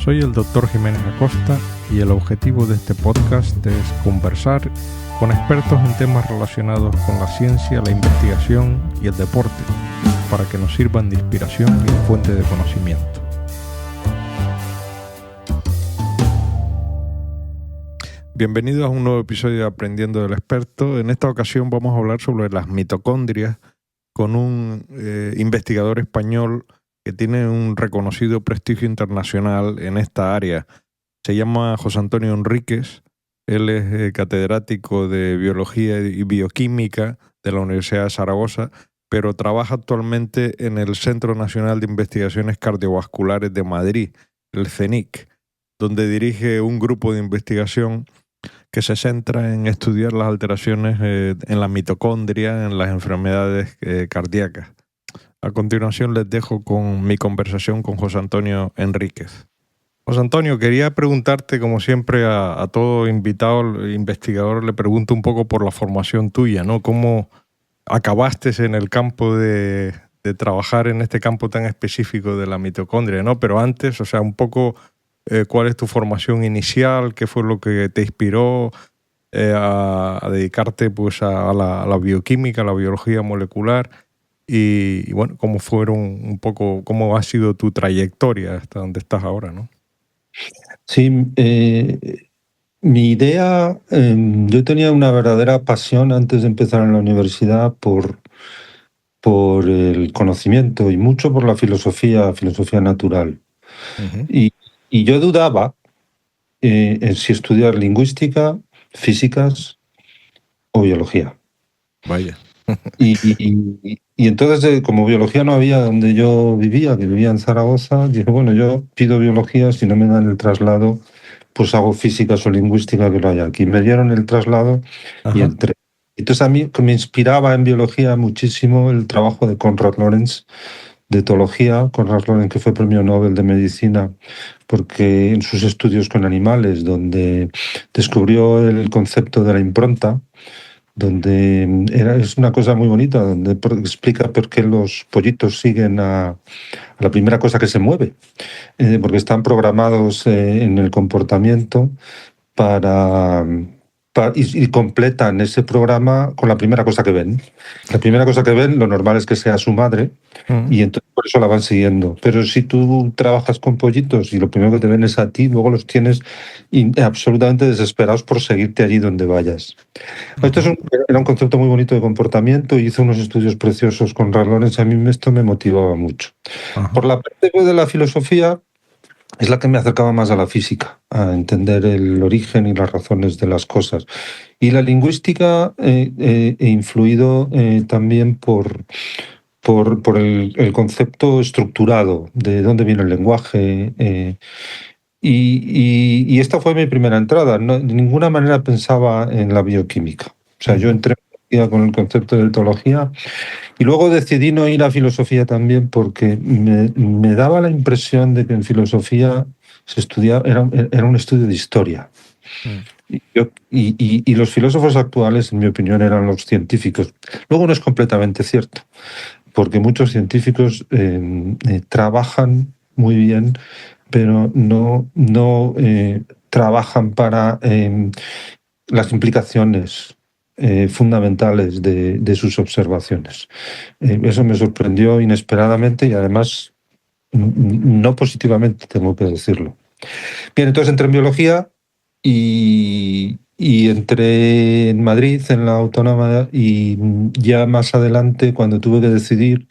Soy el Dr. Jiménez Acosta y el objetivo de este podcast es conversar con expertos en temas relacionados con la ciencia, la investigación y el deporte, para que nos sirvan de inspiración y de fuente de conocimiento. Bienvenidos a un nuevo episodio de Aprendiendo del Experto. En esta ocasión vamos a hablar sobre las mitocondrias con un investigador español que tiene un reconocido prestigio internacional en esta área. Se llama José Antonio Enríquez. Él es catedrático de Biología y Bioquímica de la Universidad de Zaragoza, pero trabaja actualmente en el Centro Nacional de Investigaciones Cardiovasculares de Madrid, el CENIC, donde dirige un grupo de investigación que se centra en estudiar las alteraciones en la mitocondria, en las enfermedades cardíacas. A continuación les dejo con mi conversación con José Antonio Enríquez. José Antonio, quería preguntarte, como siempre, a todo invitado, investigador, le pregunto un poco por la formación tuya, ¿no? ¿Cómo acabaste en el campo de trabajar en este campo tan específico de la mitocondria, ¿no? Pero antes, o sea, un poco cuál es tu formación inicial, qué fue lo que te inspiró a dedicarte pues, a la bioquímica, a la biología molecular. Y bueno, cómo fueron un poco, cómo ha sido tu trayectoria hasta donde estás ahora, ¿no? Sí, mi idea, yo tenía una verdadera pasión antes de empezar en la universidad por el conocimiento y mucho por la filosofía natural. Uh-huh. Y yo dudaba en si estudiar lingüística, físicas o biología. Vaya. Y entonces, como biología no había donde yo vivía, que vivía en Zaragoza, dije, bueno, yo pido biología, si no me dan el traslado, pues hago físicas o lingüística que lo haya aquí. Me dieron el traslado y entré. Entonces a mí me inspiraba en biología muchísimo el trabajo de Konrad Lorenz, de etología, Konrad Lorenz, que fue premio Nobel de Medicina, porque en sus estudios con animales, donde descubrió el concepto de la impronta, donde es una cosa muy bonita, donde explica por qué los pollitos siguen a la primera cosa que se mueve, porque están programados en el comportamiento y completan ese programa con la primera cosa que ven. La primera cosa que ven, lo normal es que sea su madre, y entonces por eso la van siguiendo. Pero si tú trabajas con pollitos y lo primero que te ven es a ti, luego los tienes absolutamente desesperados por seguirte allí donde vayas. Esto era un concepto muy bonito de comportamiento y hizo unos estudios preciosos con Konrad Lorenz. A mí esto me motivaba mucho. Por la parte de la filosofía, es la que me acercaba más a la física, a entender el origen y las razones de las cosas. Y la lingüística he influido también por el concepto estructurado de dónde viene el lenguaje. Y esta fue mi primera entrada. No, de ninguna manera pensaba en la bioquímica. O sea, yo entré con el concepto de etología y luego decidí no ir a filosofía también porque me daba la impresión de que en filosofía se estudiaba, era un estudio de historia. Y los filósofos actuales, en mi opinión, eran los científicos. Luego no es completamente cierto, porque muchos científicos trabajan muy bien, pero no trabajan para las implicaciones fundamentales de sus observaciones. Eso me sorprendió inesperadamente y además no positivamente, tengo que decirlo. Bien, entonces entré en biología y entré en Madrid, en la Autónoma, y ya más adelante, cuando tuve que decidir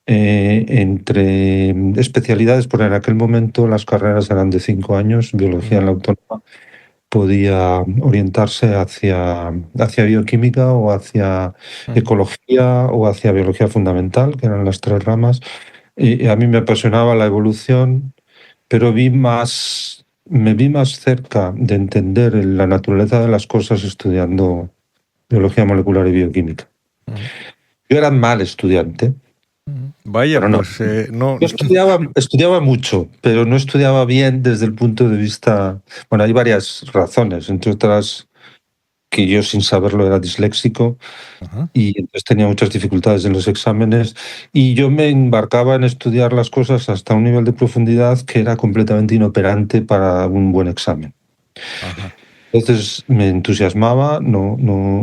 entre especialidades, porque en aquel momento las carreras eran de 5 años, biología en la Autónoma, podía orientarse hacia bioquímica o hacia ecología o hacia biología fundamental, que eran las 3 ramas. Y a mí me apasionaba la evolución, pero me vi más cerca de entender la naturaleza de las cosas estudiando biología molecular y bioquímica. Yo era mal estudiante. Vaya, pero pues no. Yo estudiaba mucho, pero no estudiaba bien desde el punto de vista... Bueno, hay varias razones, entre otras que yo sin saberlo era disléxico. Ajá. Y entonces tenía muchas dificultades en los exámenes y yo me embarcaba en estudiar las cosas hasta un nivel de profundidad que era completamente inoperante para un buen examen. Ajá. Entonces me entusiasmaba,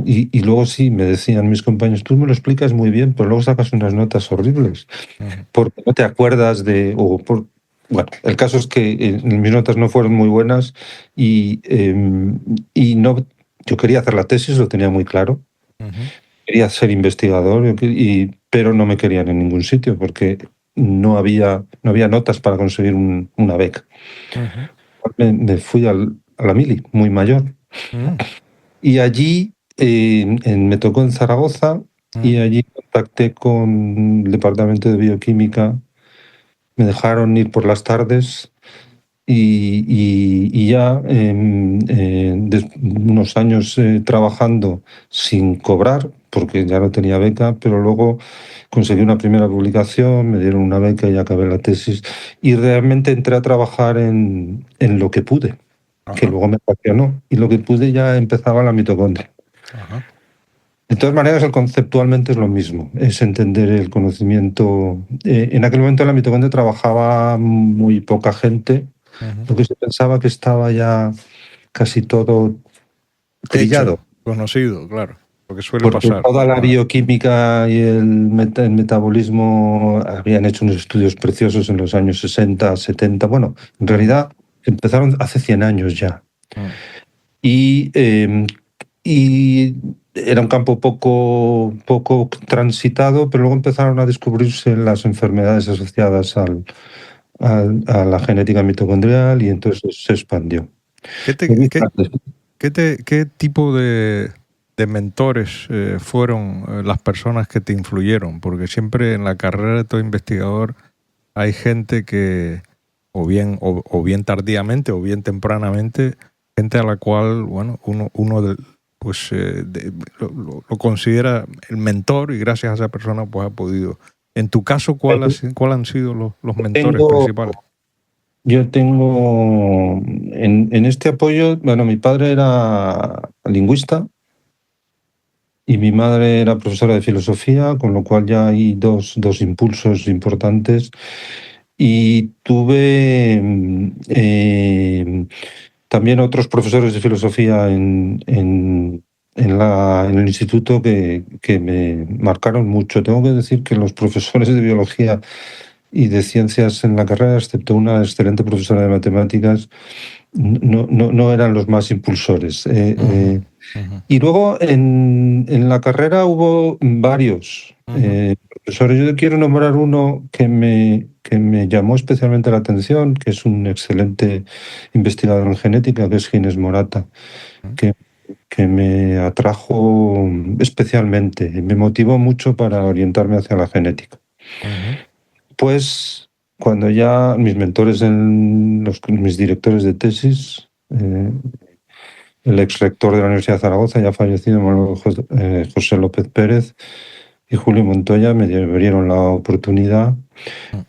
y luego sí, me decían mis compañeros, tú me lo explicas muy bien, pero luego sacas unas notas horribles, porque no te acuerdas bueno, el caso es que mis notas no fueron muy buenas y no, yo quería hacer la tesis, lo tenía muy claro, quería ser investigador, pero no me querían en ningún sitio porque no había notas para conseguir una beca. Me fui a la mili, muy mayor. Y allí me tocó en Zaragoza y allí contacté con el departamento de bioquímica. Me dejaron ir por las tardes y ya unos años trabajando sin cobrar, porque ya no tenía beca, pero luego conseguí una primera publicación, me dieron una beca y acabé la tesis. Y realmente entré a trabajar en lo que pude, que luego me apasionó. Y lo que pude ya empezaba la mitocondria. Ajá. De todas maneras, conceptualmente es lo mismo, es entender el conocimiento. En aquel momento en la mitocondria trabajaba muy poca gente, porque se pensaba que estaba ya casi todo trillado. Hecho, conocido, claro, lo que suele Porque pasar. toda la bioquímica y el metabolismo habían hecho unos estudios preciosos en los años 60, 70. Bueno, en realidad empezaron hace 100 años ya. Y era un campo poco transitado, pero luego empezaron a descubrirse las enfermedades asociadas a la genética mitocondrial y entonces se expandió. ¿Qué tipo de mentores fueron las personas que te influyeron? Porque siempre en la carrera de todo investigador hay gente que, o bien tardíamente, o bien tempranamente, gente a la cual, bueno, uno lo considera el mentor y gracias a esa persona pues ha podido. En tu caso, ¿cuál han sido los mentores principales? Yo tengo en este apoyo, bueno, mi padre era lingüista y mi madre era profesora de filosofía, con lo cual ya hay dos impulsos importantes. Y tuve también otros profesores de filosofía en el instituto que me marcaron mucho. Tengo que decir que los profesores de biología y de ciencias en la carrera, excepto una excelente profesora de matemáticas, no eran los más impulsores. Y luego en la carrera hubo varios profesores. Yo quiero nombrar uno que me llamó especialmente la atención, que es un excelente investigador en genética, que es Ginés Morata, que me atrajo especialmente y me motivó mucho para orientarme hacia la genética. Pues cuando ya mis mentores, mis directores de tesis, el ex rector de la Universidad de Zaragoza, ya fallecido, José López Pérez, y Julio Montoya, me dieron la oportunidad.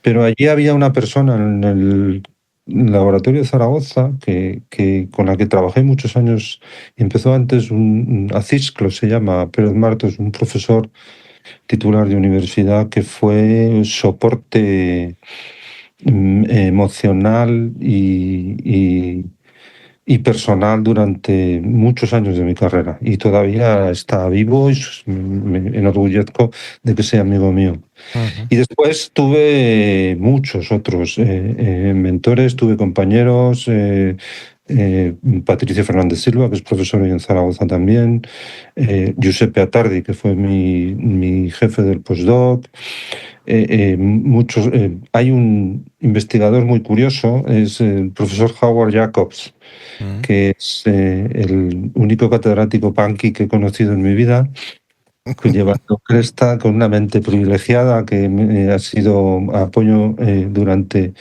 Pero allí había una persona en el laboratorio de Zaragoza con la que trabajé muchos años. Empezó antes Acisclo, se llama, Pérez Martos, un profesor titular de universidad que fue soporte emocional y personal durante muchos años de mi carrera. Y todavía está vivo y me enorgullezco de que sea amigo mío. Y después tuve muchos otros mentores, tuve compañeros, Patricio Fernández Silva, que es profesor en Zaragoza también, Giuseppe Attardi, que fue mi jefe del postdoc. Hay un investigador muy curioso, es el profesor Howard Jacobs, que es el único catedrático punky que he conocido en mi vida, que llevando cresta, con una mente privilegiada, que ha sido apoyo durante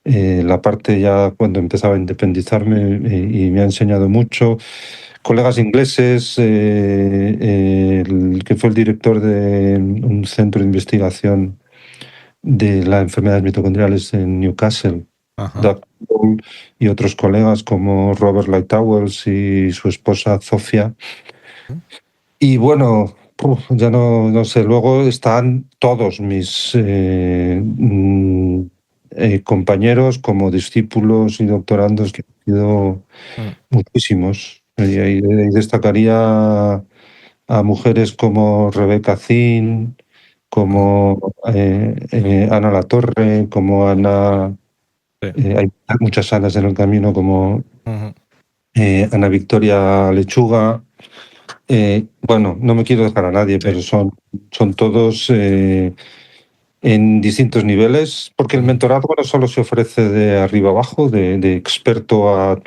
la parte ya cuando empezaba a independizarme y me ha enseñado mucho. Colegas ingleses, el que fue el director de un centro de investigación de las enfermedades mitocondriales en Newcastle, Doug Cole, y otros colegas como Robert Lightowers y su esposa Zofia, Y bueno, ya no sé, luego están todos mis compañeros como discípulos y doctorandos, que han sido muchísimos. Y ahí destacaría a mujeres como Rebeca Zinn, como Ana Latorre, como Ana... Sí. hay muchas Anas en el camino, como Ana Victoria Lechuga. Bueno, no me quiero dejar a nadie, Sí. pero son todos en distintos niveles, porque el mentorado no solo se ofrece de arriba abajo, de experto a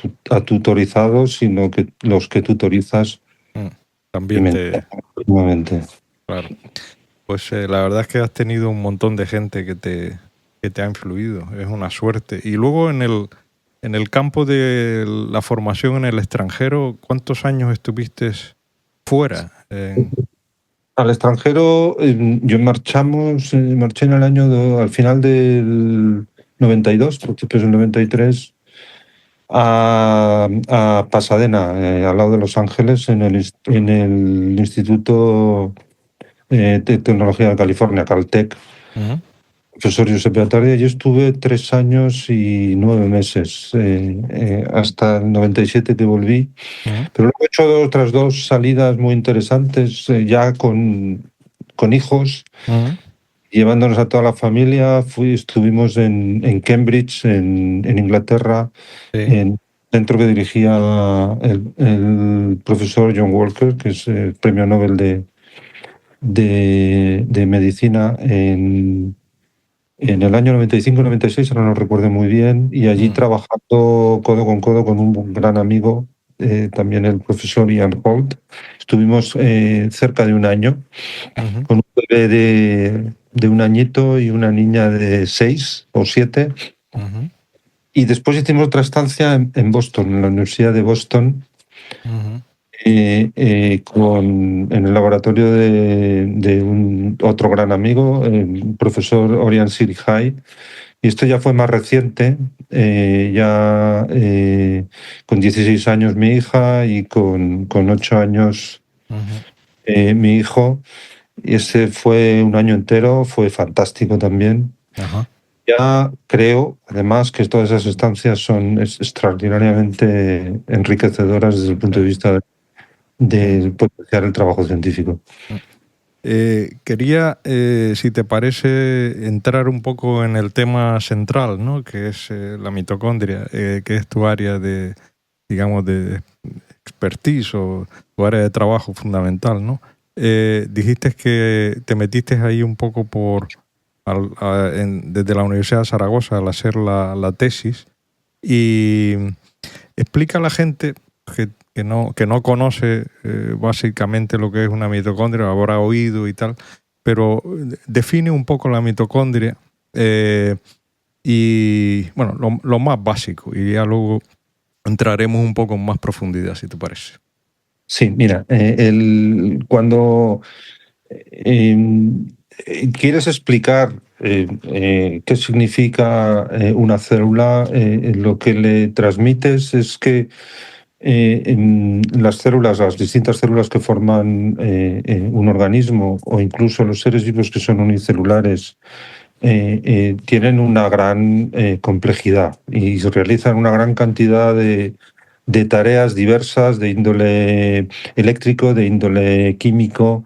tutorizado, sino que los que tutorizas También continuamente. Claro. Pues la verdad es que has tenido un montón de gente que te ha influido. Es una suerte. Y luego en el campo de la formación en el extranjero, ¿cuántos años estuviste fuera? Al extranjero, yo marché en el al final del 92, principios del 93, a Pasadena, al lado de Los Ángeles, en el Instituto de Tecnología de California, Caltech. Profesor Josep Beatardia. Yo estuve 3 años y 9 meses, hasta el 97 que volví. Pero luego he hecho otras 2 salidas muy interesantes, ya con hijos, llevándonos a toda la familia. Estuvimos en Cambridge, en Inglaterra, Sí. en el centro que dirigía el profesor John Walker, que es el premio Nobel de medicina en el año 95-96, ahora no recuerdo muy bien, y allí trabajando codo con codo con un gran amigo, también el profesor Ian Holt. Estuvimos cerca de un año con un bebé de 1 añito y una niña de 6 o 7. Y después hicimos otra estancia en Boston, en la Universidad de Boston, en el laboratorio de otro gran amigo, el profesor Orion Sirihai. Y esto ya fue más reciente, con 16 años mi hija y con 8 años mi hijo. Y ese fue un año entero, fue fantástico también. Ya creo, además, que todas esas estancias son extraordinariamente enriquecedoras desde el punto de vista de potenciar el trabajo científico. Quería, si te parece, entrar un poco en el tema central, ¿no? Que es la mitocondria, que es tu área de, digamos, de expertise o tu área de trabajo fundamental, ¿no? Dijiste que te metiste ahí un poco desde la Universidad de Zaragoza al hacer la tesis, y explica a la gente que no conoce básicamente lo que es una mitocondria, habrá oído y tal, pero define un poco la mitocondria y, bueno, lo más básico, y ya luego entraremos un poco en más profundidad, si te parece. Sí, mira, cuando quieres explicar qué significa una célula, lo que le transmites es que las células, las distintas células que forman un organismo, o incluso los seres vivos que son unicelulares, tienen una gran complejidad y realizan una gran cantidad de tareas diversas de índole eléctrico, de índole químico.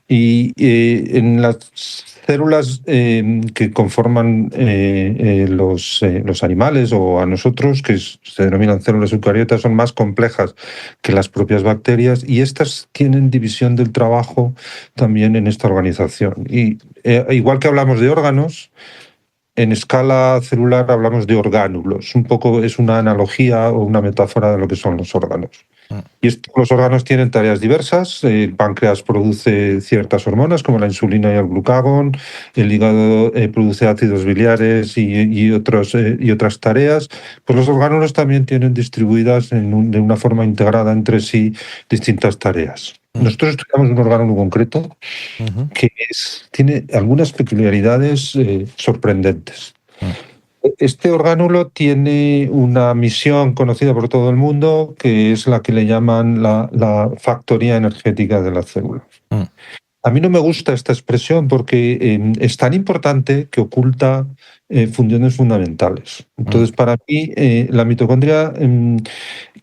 Y en las células que conforman los animales, o a nosotros, que se denominan células eucariotas, son más complejas que las propias bacterias, y estas tienen división del trabajo también en esta organización. Y igual que hablamos de órganos, en escala celular hablamos de orgánulos. Un poco es una analogía o una metáfora de lo que son los órganos. Y los órganos tienen tareas diversas. El páncreas produce ciertas hormonas como la insulina y el glucagón. El hígado produce ácidos biliares y otras tareas. Pues los orgánulos también tienen distribuidas de una forma integrada entre sí distintas tareas. Nosotros estudiamos un órgano concreto que tiene algunas peculiaridades sorprendentes. Este orgánulo tiene una misión conocida por todo el mundo, que es la que le llaman la factoría energética de la célula. A mí no me gusta esta expresión porque es tan importante que oculta funciones fundamentales. Entonces, para mí, la mitocondria,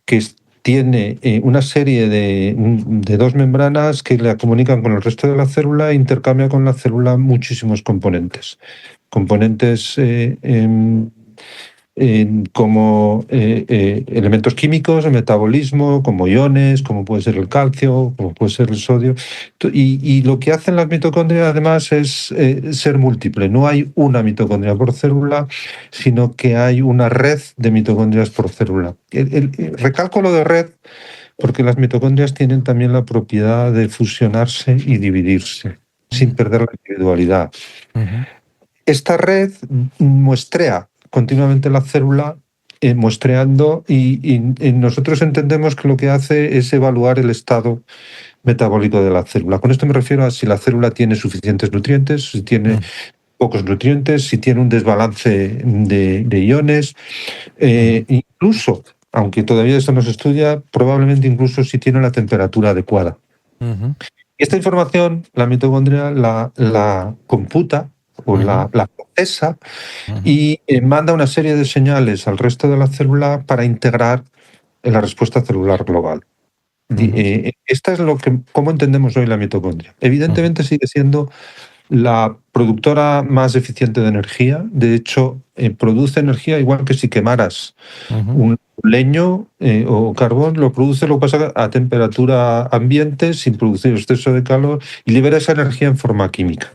que tiene una serie de dos membranas que la comunican con el resto de la célula e intercambia con la célula muchísimos componentes. Componentes como elementos químicos, el metabolismo, como iones, como puede ser el calcio, como puede ser el sodio. Y lo que hacen las mitocondrias además es ser múltiple. No hay una mitocondria por célula, sino que hay una red de mitocondrias por célula. Recalco lo de red porque las mitocondrias tienen también la propiedad de fusionarse y dividirse sin perder la individualidad. Esta red muestrea continuamente la célula, muestreando, y nosotros entendemos que lo que hace es evaluar el estado metabólico de la célula. Con esto me refiero a si la célula tiene suficientes nutrientes, si tiene pocos nutrientes, si tiene un desbalance de iones, incluso, aunque todavía esto no se estudia, probablemente incluso si tiene la temperatura adecuada. Esta información la mitocondria la computa o la procesa y manda una serie de señales al resto de la célula para integrar en la respuesta celular global. Esta es cómo entendemos hoy la mitocondria. Evidentemente sigue siendo la productora más eficiente de energía. De hecho, produce energía igual que si quemaras un leño o carbón, lo produce, lo pasa a temperatura ambiente sin producir exceso de calor y libera esa energía en forma química.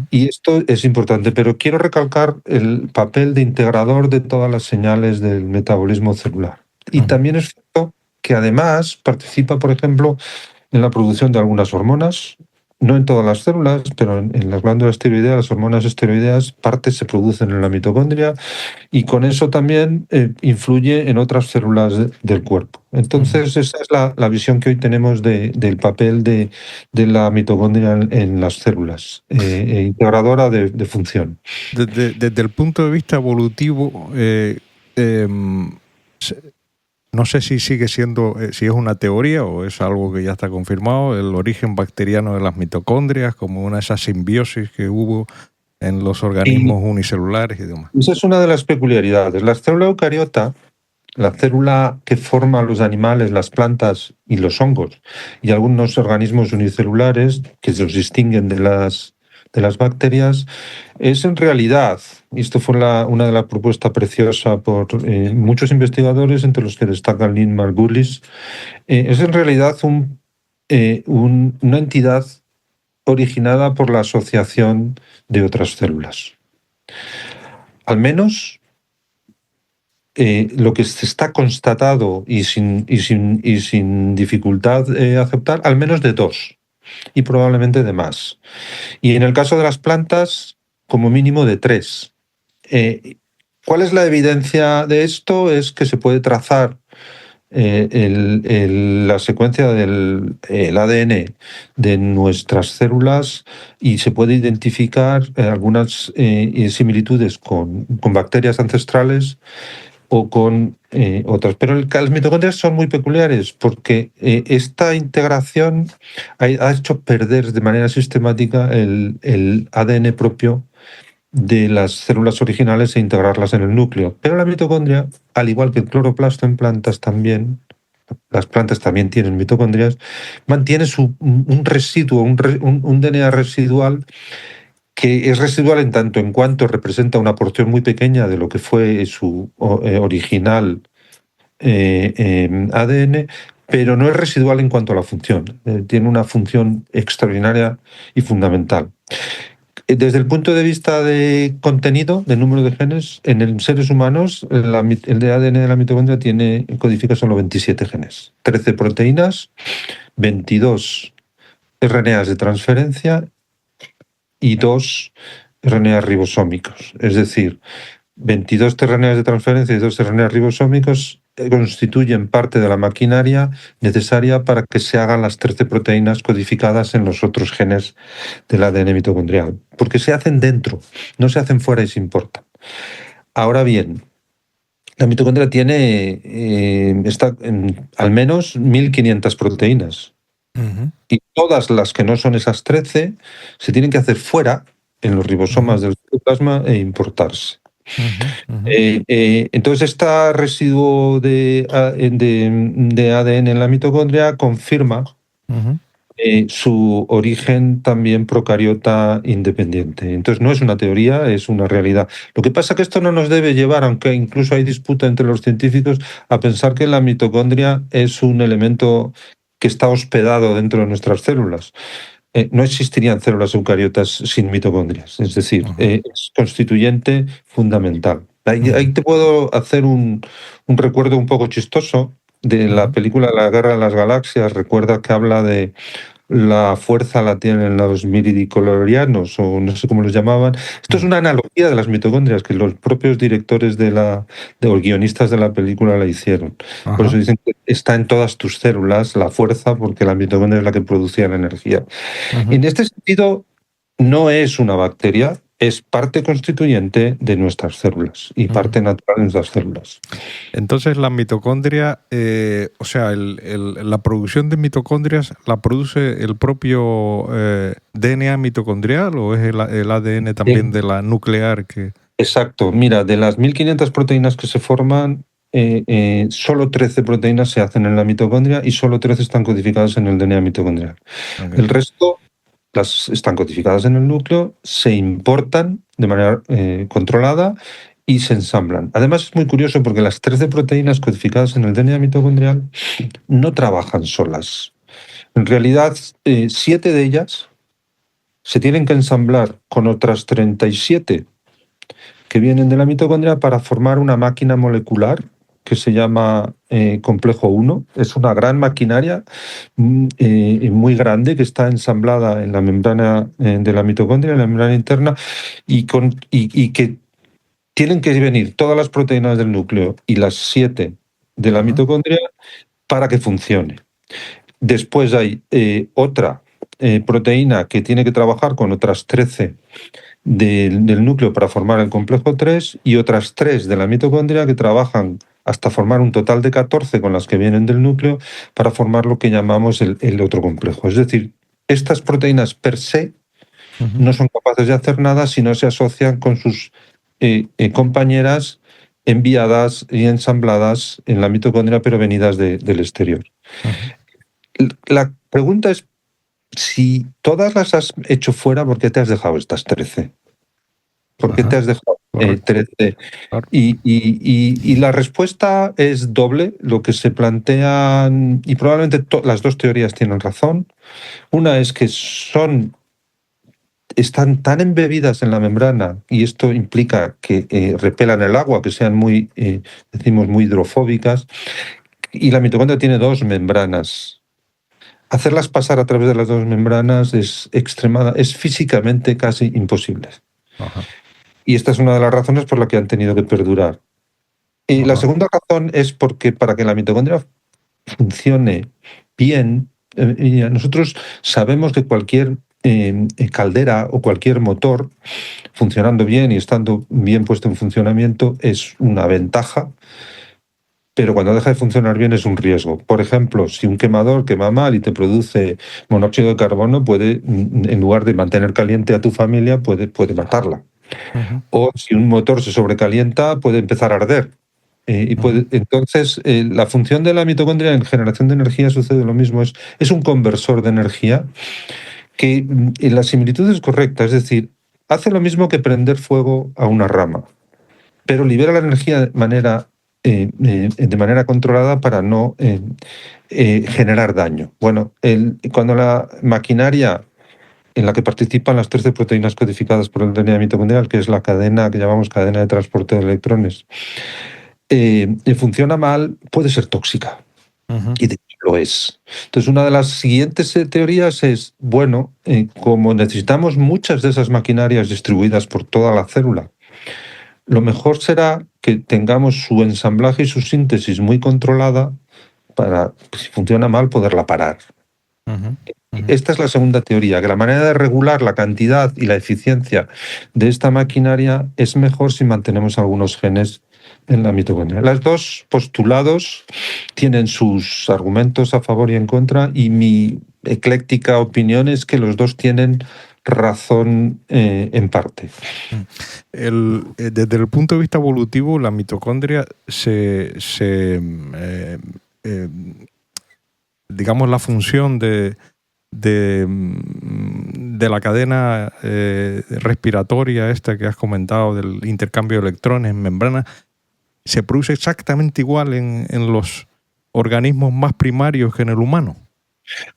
Y esto es importante, pero quiero recalcar el papel de integrador de todas las señales del metabolismo celular. Y también es cierto que además participa, por ejemplo, en la producción de algunas hormonas, no en todas las células, pero en las glándulas tiroideas, las hormonas esteroideas, partes se producen en la mitocondria y con eso también influye en otras células del cuerpo. Entonces, esa es la visión que hoy tenemos del papel de la mitocondria en las células, integradora de función. Desde el punto de vista evolutivo, no sé si sigue siendo, si es una teoría o es algo que ya está confirmado, el origen bacteriano de las mitocondrias, como una de esas simbiosis que hubo en los organismos unicelulares y demás. Esa es una de las peculiaridades. La célula eucariota, la célula que forma los animales, las plantas y los hongos, y algunos organismos unicelulares que se los distinguen de las bacterias, es en realidad, y esto fue una de las propuestas preciosas por muchos investigadores, entre los que destacan Lynn Margulis, es en realidad una entidad originada por la asociación de otras células. Al menos lo que se está constatado y sin dificultad aceptar, al menos de dos, y probablemente de más. Y en el caso de las plantas, como mínimo de tres. ¿Cuál es la evidencia de esto? Es que se puede trazar la secuencia del ADN de nuestras células y se puede identificar algunas similitudes con bacterias ancestrales o con otras. Pero las mitocondrias son muy peculiares porque esta integración ha hecho perder de manera sistemática el ADN propio de las células originales e integrarlas en el núcleo. Pero la mitocondria, al igual que el cloroplasto en plantas también, las plantas también tienen mitocondrias, mantiene un residuo, un DNA residual que es residual en tanto en cuanto representa una porción muy pequeña de lo que fue su original ADN, pero no es residual en cuanto a la función. Tiene una función extraordinaria y fundamental. Desde el punto de vista de contenido, de número de genes, en seres humanos el ADN de la mitocondria codifica solo 27 genes, 13 proteínas, 22 RNAs de transferencia y 2 RNAs ribosómicos. Es decir, 22 RNAs de transferencia y 2 RNAs ribosómicos constituyen parte de la maquinaria necesaria para que se hagan las 13 proteínas codificadas en los otros genes del ADN mitocondrial, porque se hacen dentro, no se hacen fuera y se importan. Ahora bien, la mitocondria tiene al menos 1500 proteínas. Y todas las que no son esas 13 se tienen que hacer fuera en los ribosomas del citoplasma e importarse. Entonces, este residuo de ADN en la mitocondria confirma su origen también procariota independiente. Entonces, no es una teoría, es una realidad. Lo que pasa es que esto no nos debe llevar, aunque incluso hay disputa entre los científicos, a pensar que la mitocondria es un elemento que está hospedado dentro de nuestras células. No existirían células eucariotas sin mitocondrias, es decir, es constituyente fundamental. Ahí te puedo hacer un recuerdo un poco chistoso de la película La Guerra de las Galaxias. Recuerda que habla de la fuerza la tienen los miridichlorianos, o no sé cómo los llamaban. Esto es una analogía de las mitocondrias que los propios directores o guionistas de la película la hicieron. Por eso dicen que está en todas tus células la fuerza, porque la mitocondria es la que producía la energía. En este sentido, no es una bacteria, es parte constituyente de nuestras células y parte natural de nuestras células. Entonces, la mitocondria, o sea, la producción de mitocondrias, ¿la produce el propio DNA mitocondrial o es el ADN también de la nuclear? Exacto. Mira, de las 1500 proteínas que se forman, solo 13 proteínas se hacen en la mitocondria y solo 13 están codificadas en el DNA mitocondrial. El resto están codificadas en el núcleo, se importan de manera controlada y se ensamblan. Además, es muy curioso porque las 13 proteínas codificadas en el DNA mitocondrial no trabajan solas. En realidad, 7 de ellas se tienen que ensamblar con otras 37 que vienen de la mitocondria para formar una máquina molecular que se llama complejo 1. Es una gran maquinaria muy grande que está ensamblada en la membrana de la mitocondria, en la membrana interna, y que tienen que venir todas las proteínas del núcleo y las 7 de la mitocondria para que funcione. Después hay otra proteína que tiene que trabajar con otras 13 del núcleo para formar el complejo 3 y otras 3 de la mitocondria que trabajan hasta formar un total de 14 con las que vienen del núcleo para formar lo que llamamos el otro complejo. Es decir, estas proteínas per se no son capaces de hacer nada si no se asocian con sus compañeras enviadas y ensambladas en la mitocondria pero venidas del exterior. La pregunta es, si todas las has hecho fuera, ¿por qué te has dejado estas 13? ¿Por qué te has dejado 13? Claro. Y la respuesta es doble. Lo que se plantean, y probablemente las dos teorías tienen razón. Una es que están tan embebidas en la membrana, y esto implica que repelan el agua, que sean muy hidrofóbicas, y la mitocondria tiene 2 membranas. Hacerlas pasar a través de las 2 membranas es físicamente casi imposible. Y esta es una de las razones por las que han tenido que perdurar. Y la segunda razón es porque para que la mitocondria funcione bien, nosotros sabemos que cualquier caldera o cualquier motor funcionando bien y estando bien puesto en funcionamiento es una ventaja, pero cuando deja de funcionar bien es un riesgo. Por ejemplo, si un quemador quema mal y te produce monóxido de carbono, puede, en lugar de mantener caliente a tu familia, puede matarla. O si un motor se sobrecalienta, puede empezar a arder. Entonces, la función de la mitocondria en generación de energía sucede lo mismo. Es un conversor de energía que la similitud es correcta. Es decir, hace lo mismo que prender fuego a una rama, pero libera la energía de manera controlada para no generar daño. Bueno, cuando la maquinaria en la que participan las 13 proteínas codificadas por el DNA mitocondrial, que es la cadena que llamamos cadena de transporte de electrones, funciona mal, puede ser tóxica. Y de hecho lo es. Entonces, una de las siguientes teorías es, bueno, como necesitamos muchas de esas maquinarias distribuidas por toda la célula, lo mejor será que tengamos su ensamblaje y su síntesis muy controlada para, si funciona mal, poderla parar. Esta es la segunda teoría, que la manera de regular la cantidad y la eficiencia de esta maquinaria es mejor si mantenemos algunos genes en la mitocondria. Los dos postulados tienen sus argumentos a favor y en contra, y mi ecléctica opinión es que los dos tienen razón en parte. Desde el punto de vista evolutivo, la mitocondria digamos, la función de la cadena respiratoria esta que has comentado, del intercambio de electrones en membrana, se produce exactamente igual en los organismos más primarios que en el humano.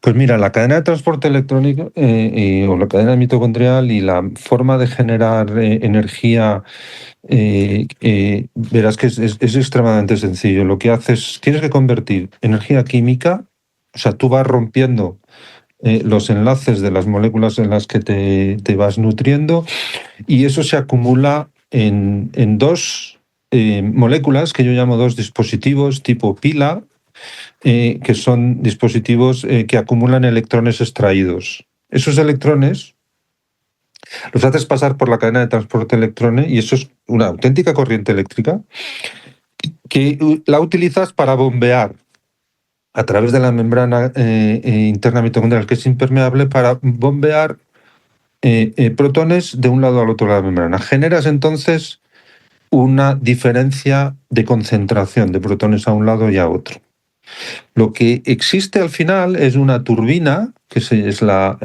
Pues mira, la cadena de transporte electrónico o la cadena mitocondrial y la forma de generar energía, verás que es extremadamente sencillo. Lo que haces, tienes que convertir energía química, o sea, tú vas rompiendo los enlaces de las moléculas en las que te vas nutriendo, y eso se acumula en dos moléculas que yo llamo dos dispositivos tipo pila, que son dispositivos que acumulan electrones extraídos. Esos electrones los haces pasar por la cadena de transporte de electrones, y eso es una auténtica corriente eléctrica que la utilizas para bombear a través de la membrana interna mitocondrial, que es impermeable, para bombear protones de un lado al otro de la membrana. Generas entonces una diferencia de concentración de protones a un lado y a otro. Lo que existe al final es una turbina, que es la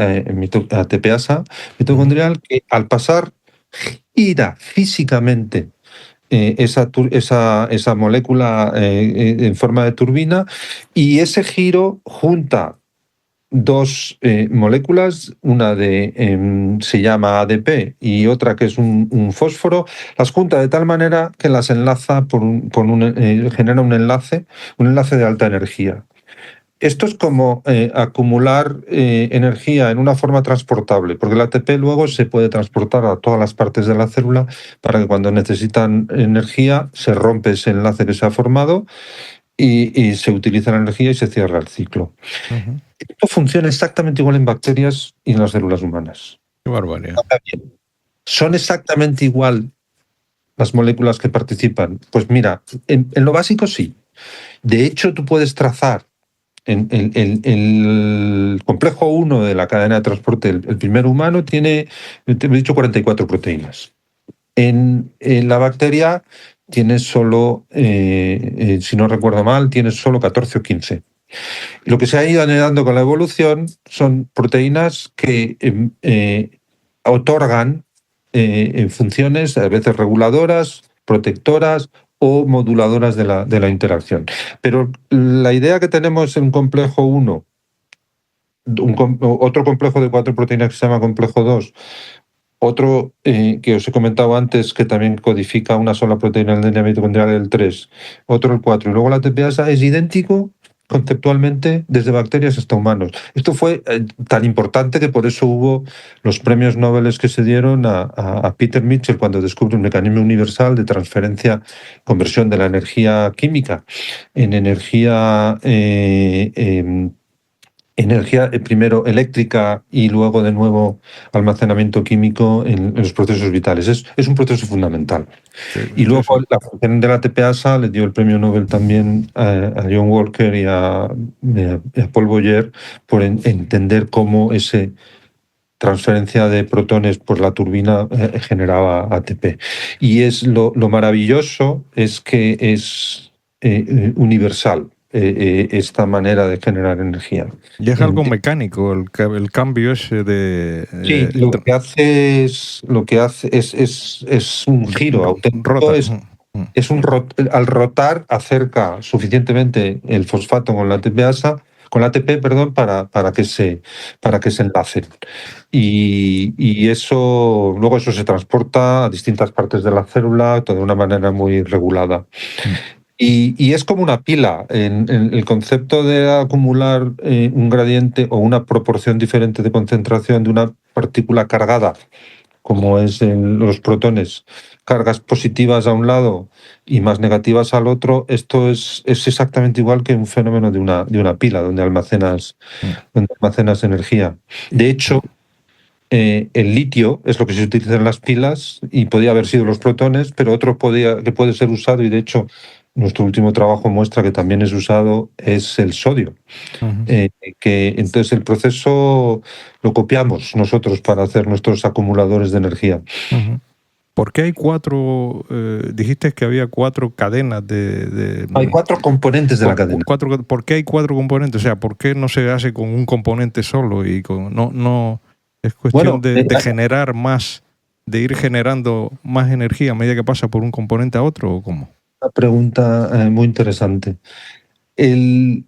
ATPasa mitocondrial, que al pasar gira físicamente esa molécula en forma de turbina, y ese giro junta dos moléculas, una se llama ADP y otra que es un fósforo, las junta de tal manera que las enlaza genera un enlace de alta energía. Esto es como acumular energía en una forma transportable, porque el ATP luego se puede transportar a todas las partes de la célula para que cuando necesitan energía se rompe ese enlace que se ha formado y se utiliza la energía y se cierra el ciclo. Esto funciona exactamente igual en bacterias y en las células humanas. Qué barbaridad. ¿Son exactamente igual las moléculas que participan? Pues mira, en lo básico sí. De hecho, tú puedes trazar en el complejo 1 de la cadena de transporte. El primer humano tiene, te he dicho, 44 proteínas. En la bacteria tiene solo, si no recuerdo mal, tiene solo 14 o 15. Lo que se ha ido añadiendo con la evolución son proteínas que otorgan funciones a veces reguladoras, protectoras o moduladoras de la interacción. Pero la idea que tenemos en complejo 1, otro complejo de 4 proteínas que se llama complejo 2, otro que os he comentado antes, que también codifica una sola proteína, el DNA mitocondrial, el 3, otro el 4, y luego la ATPasa, es idéntico conceptualmente desde bacterias hasta humanos. Esto fue tan importante que por eso hubo los premios Nobel que se dieron a Peter Mitchell cuando descubre un mecanismo universal de transferencia, conversión de la energía química en energía primero eléctrica y luego de nuevo almacenamiento químico en los procesos vitales. Es un proceso fundamental. Sí, y luego la función de la ATPasa le dio el premio Nobel también a John Walker y a Paul Boyer por entender cómo esa transferencia de protones por la turbina generaba ATP. Y lo maravilloso es que es universal. Esta manera de generar energía. Y es algo mecánico, el cambio ese de... Sí, lo que hace es un giro auténtico. Al rotar acerca suficientemente el fosfato con la ATP, para que se enlacen. Y eso luego se transporta a distintas partes de la célula de una manera muy regulada. Y es como una pila. En el concepto de acumular un gradiente o una proporción diferente de concentración de una partícula cargada como es en los protones, cargas positivas a un lado y más negativas al otro, esto es exactamente igual que un fenómeno de una pila donde almacenas energía. De hecho, el litio es lo que se utiliza en las pilas y podía haber sido los protones, pero otro que puede ser usado, y de hecho nuestro último trabajo muestra que también es usado, es el sodio. Que entonces el proceso lo copiamos nosotros para hacer nuestros acumuladores de energía. ¿Por qué hay cuatro? Dijiste que había cuatro cadenas Hay cuatro componentes de la cadena. ¿Por qué hay cuatro componentes? O sea, ¿por qué no se hace con un componente solo? Y no es cuestión de generar más, de ir generando más energía a medida que pasa por un componente a otro, ¿o cómo? Una pregunta muy interesante. En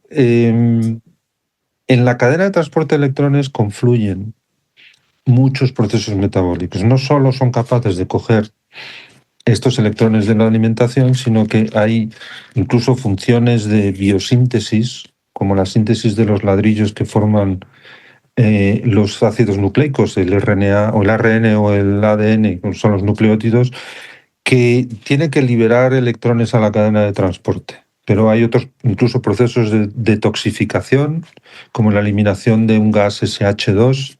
la cadena de transporte de electrones confluyen muchos procesos metabólicos. No solo son capaces de coger estos electrones de la alimentación, sino que hay incluso funciones de biosíntesis, como la síntesis de los ladrillos que forman los ácidos nucleicos, el RNA o el ARN o el ADN, que son los nucleótidos, que tienen que liberar electrones a la cadena de transporte. Pero hay otros, incluso procesos de detoxificación, como la eliminación de un gas SH2,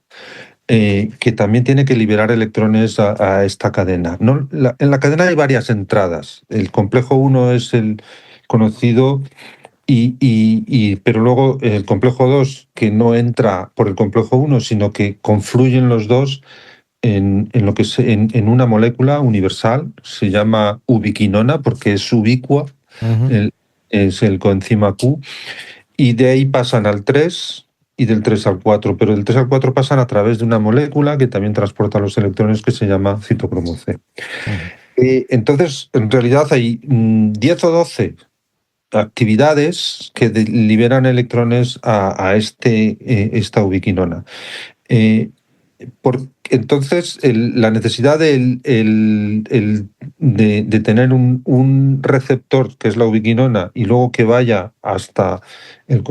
que también tiene que liberar electrones a esta cadena. En la cadena hay varias entradas. El complejo 1 es el conocido, pero luego el complejo 2, que no entra por el complejo 1, sino que confluyen los dos en lo que es en una molécula universal, se llama ubiquinona porque es ubicua, es el coenzima Q, y de ahí pasan al 3 y del 3 al 4, pero del 3 al 4 pasan a través de una molécula que también transporta los electrones que se llama citocromo C. Entonces, en realidad hay 10 o 12 actividades que liberan electrones a esta ubiquinona. Entonces, la necesidad de tener un receptor, que es la ubiquinona, y luego que vaya hasta el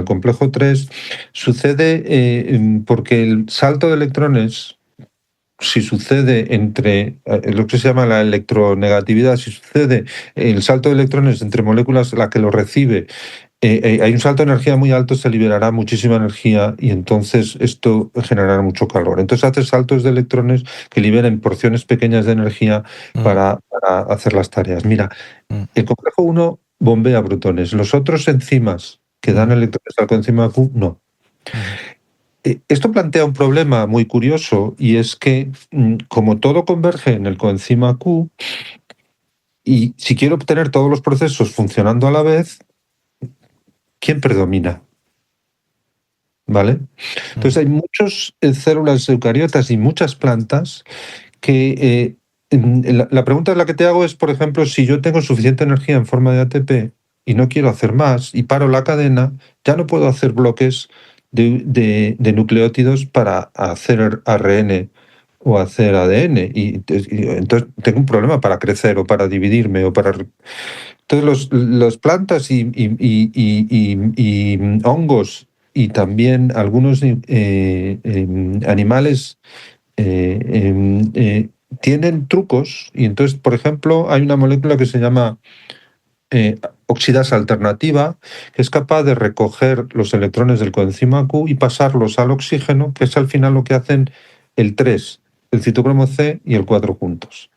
complejo 3, sucede porque el salto de electrones, si sucede entre lo que se llama la electronegatividad, si sucede el salto de electrones entre moléculas, la que lo recibe, hay un salto de energía muy alto, se liberará muchísima energía y entonces esto generará mucho calor. Entonces hace saltos de electrones que liberen porciones pequeñas de energía para hacer las tareas. Mira, el complejo 1 bombea protones, los otros enzimas que dan electrones al coenzima Q, no. Esto plantea un problema muy curioso, y es que como todo converge en el coenzima Q, y si quiero obtener todos los procesos funcionando a la vez, ¿quién predomina? ¿Vale? Entonces hay muchas células eucariotas y muchas plantas que... la pregunta la que te hago es, por ejemplo, si yo tengo suficiente energía en forma de ATP y no quiero hacer más y paro la cadena, ya no puedo hacer bloques de nucleótidos para hacer ARN o hacer ADN. Y entonces tengo un problema para crecer o para dividirme o para... Entonces las plantas y hongos y también algunos animales tienen trucos, y entonces, por ejemplo, hay una molécula que se llama oxidasa alternativa, que es capaz de recoger los electrones del coenzima Q y pasarlos al oxígeno, que es al final lo que hacen el 3, el citocromo C y el 4 juntos.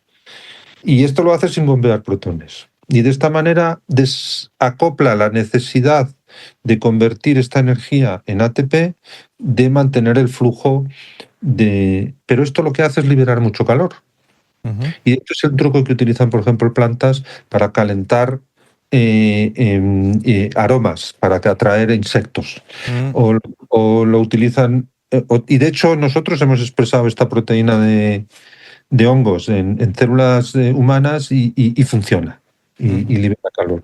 Y esto lo hace sin bombear protones. Y de esta manera desacopla la necesidad de convertir esta energía en ATP, de mantener el flujo de... Pero esto lo que hace es liberar mucho calor. Y esto es el truco que utilizan, por ejemplo, plantas para calentar aromas, para atraer insectos. O lo utilizan... y de hecho nosotros hemos expresado esta proteína de hongos en células humanas y funciona, y libera calor.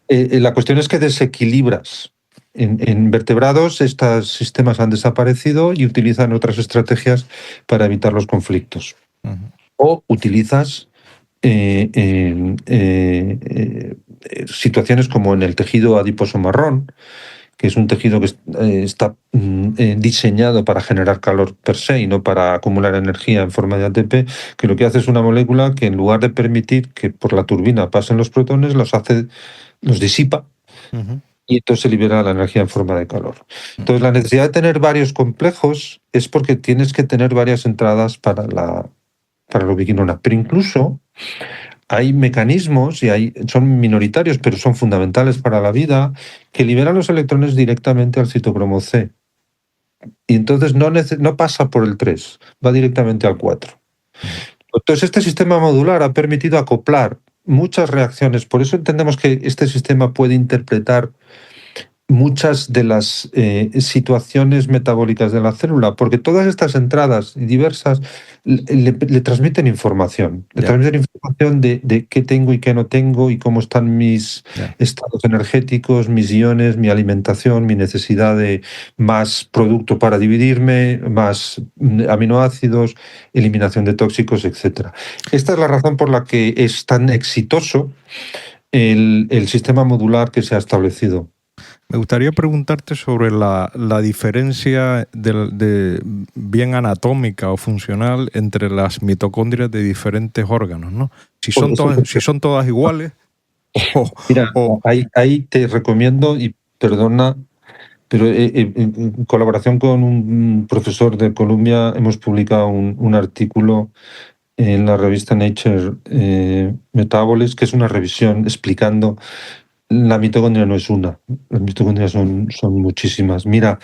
La cuestión es que desequilibras. En vertebrados estos sistemas han desaparecido y utilizan otras estrategias para evitar los conflictos. O utilizas situaciones como en el tejido adiposo marrón, que es un tejido que está diseñado para generar calor per se y no para acumular energía en forma de ATP, que lo que hace es una molécula que en lugar de permitir que por la turbina pasen los protones, los disipa. Y entonces se libera la energía en forma de calor. Entonces, la necesidad de tener varios complejos es porque tienes que tener varias entradas para la ubiquinona. Pero incluso hay mecanismos, son minoritarios, pero son fundamentales para la vida, que liberan los electrones directamente al citocromo C. Y entonces no pasa por el 3, va directamente al 4. Entonces, este sistema modular ha permitido acoplar muchas reacciones. Por eso entendemos que este sistema puede interpretar muchas de las situaciones metabólicas de la célula, porque todas estas entradas diversas le transmiten información. Le transmiten información de qué tengo y qué no tengo y cómo están mis estados energéticos, mis iones, mi alimentación, mi necesidad de más producto para dividirme, más aminoácidos, eliminación de tóxicos, etc. Esta es la razón por la que es tan exitoso el sistema modular que se ha establecido. Me gustaría preguntarte sobre la diferencia de bien anatómica o funcional entre las mitocondrias de diferentes órganos, ¿no? Si son todas iguales Mira, ahí te recomiendo, y perdona, pero en colaboración con un profesor de Columbia hemos publicado un artículo en la revista Nature Metabolics, que es una revisión explicando. La mitocondria no es una, las mitocondrias son muchísimas. Mira,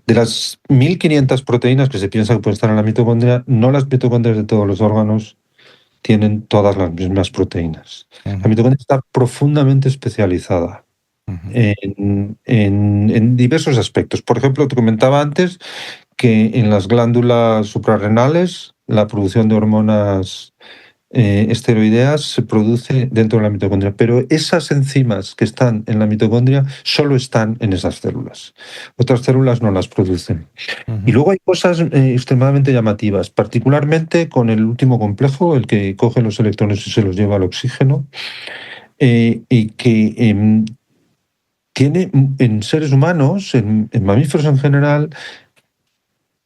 de las 1500 proteínas que se piensa que pueden estar en la mitocondria, no las mitocondrias de todos los órganos tienen todas las mismas proteínas. La mitocondria está profundamente especializada en diversos aspectos. Por ejemplo, te comentaba antes que en las glándulas suprarrenales la producción de hormonas esteroideas se produce dentro de la mitocondria, pero esas enzimas que están en la mitocondria solo están en esas células. Otras células no las producen. Y luego hay cosas extremadamente llamativas, particularmente con el último complejo, el que coge los electrones y se los lleva al oxígeno, y que tiene en seres humanos, en mamíferos en general,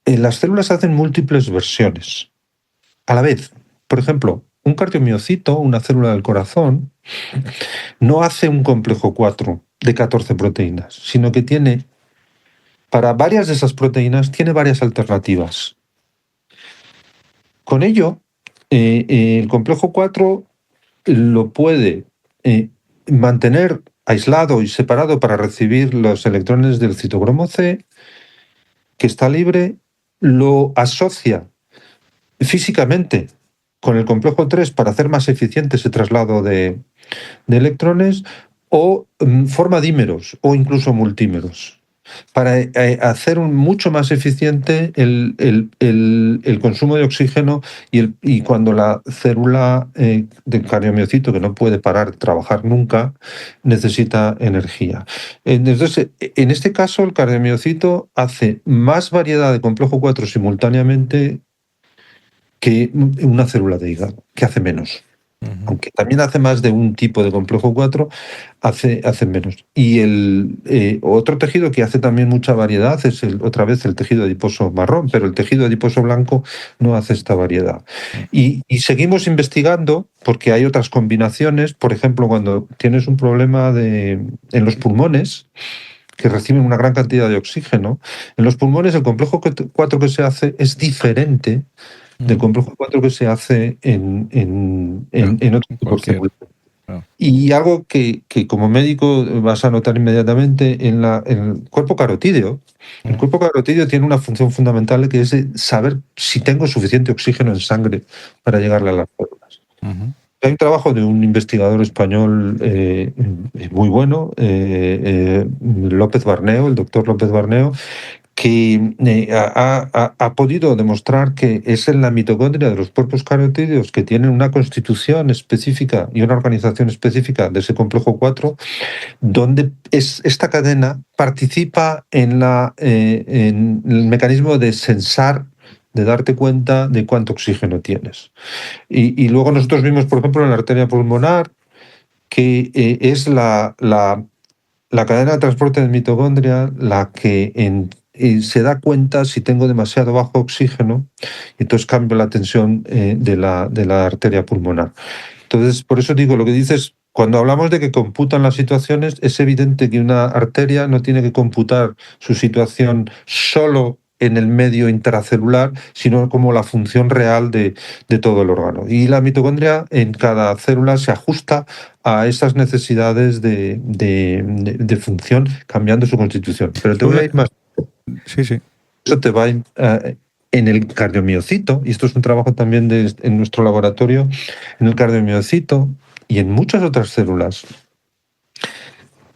las células hacen múltiples versiones a la vez. Por ejemplo, un cardiomiocito, una célula del corazón, no hace un complejo 4 de 14 proteínas, sino que tiene, para varias de esas proteínas, tiene varias alternativas. Con ello, el complejo 4 lo puede mantener aislado y separado para recibir los electrones del citocromo C, que está libre, lo asocia físicamente con el complejo 3 para hacer más eficiente ese traslado de electrones, o forma dímeros o incluso multímeros para hacer mucho más eficiente el consumo de oxígeno y cuando la célula del cardiomiocito, que no puede parar de trabajar nunca, necesita energía. Entonces, en este caso, el cardiomiocito hace más variedad de complejo 4 simultáneamente que una célula de hígado, que hace menos. Aunque también hace más de un tipo de complejo 4, hace menos. Y el otro tejido que hace también mucha variedad es otra vez el tejido adiposo marrón, pero el tejido adiposo blanco no hace esta variedad. Y seguimos investigando porque hay otras combinaciones. Por ejemplo, cuando tienes un problema en los pulmones, que reciben una gran cantidad de oxígeno, en los pulmones el complejo 4 que se hace es diferente del complejo 4 que se hace en otro tipo de células. Y algo que como médico vas a notar inmediatamente en el cuerpo carotídeo. El cuerpo carotídeo tiene una función fundamental, que es saber si tengo suficiente oxígeno en sangre para llegarle a las células. Hay un trabajo de un investigador español muy bueno, López Barneo, el doctor López Barneo, que ha podido demostrar que es en la mitocondria de los cuerpos carotídeos, que tienen una constitución específica y una organización específica de ese complejo 4, donde esta cadena participa en el mecanismo de sensar, de darte cuenta de cuánto oxígeno tienes. Y luego nosotros vimos, por ejemplo, en la arteria pulmonar, que es la la cadena de transporte de mitocondria la que se da cuenta si tengo demasiado bajo oxígeno, y entonces cambio la tensión de la arteria pulmonar. Entonces, por eso digo, lo que dices, cuando hablamos de que computan las situaciones, es evidente que una arteria no tiene que computar su situación solo en el medio intracelular, sino como la función real de todo el órgano. Y la mitocondria en cada célula se ajusta a esas necesidades de función, cambiando su constitución. Pero te voy a ir más. Sí, sí. Eso te va a en el cardiomiocito, y esto es un trabajo también en nuestro laboratorio, en el cardiomiocito y en muchas otras células.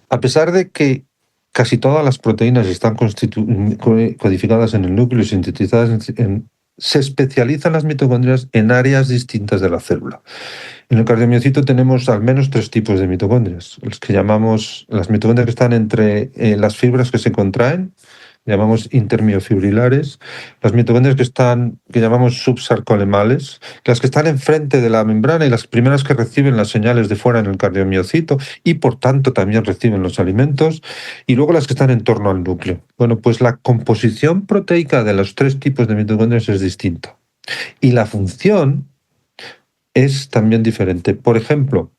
A pesar de que casi todas las proteínas están codificadas en el núcleo y sintetizadas se especializan las mitocondrias en áreas distintas de la célula. En el cardiomiocito tenemos al menos 3 tipos de mitocondrias, los que llamamos las mitocondrias que están entre las fibras que se contraen, llamamos intermiofibrilares, las mitocondrias que llamamos subsarcolemales, las que están enfrente de la membrana y las primeras que reciben las señales de fuera en el cardiomiocito y por tanto también reciben los alimentos, y luego las que están en torno al núcleo. Bueno, pues la composición proteica de los 3 tipos de mitocondrias es distinta y la función es también diferente. Por ejemplo,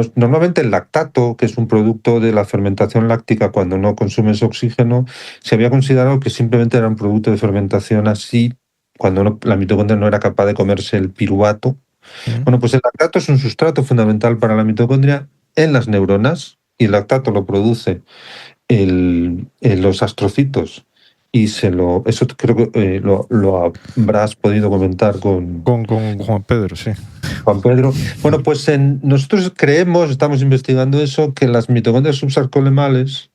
normalmente el lactato, que es un producto de la fermentación láctica cuando no consumes oxígeno, se había considerado que simplemente era un producto de fermentación así, cuando la mitocondria no era capaz de comerse el piruvato. Bueno, pues el lactato es un sustrato fundamental para la mitocondria en las neuronas, y el lactato lo produce los astrocitos. Y eso creo que lo habrás podido comentar con Juan Pedro, sí. Juan Pedro. Bueno, pues nosotros estamos investigando eso, que las mitocondrias subsarcolemales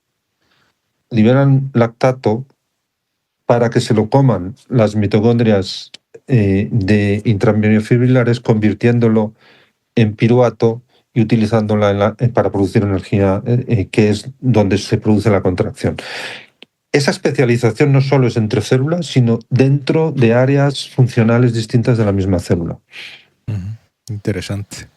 liberan lactato para que se lo coman las mitocondrias de intramiofibrilares, convirtiéndolo en piruvato y utilizándola para producir energía, que es donde se produce la contracción. Esa especialización no solo es entre células, sino dentro de áreas funcionales distintas de la misma célula. Interesante.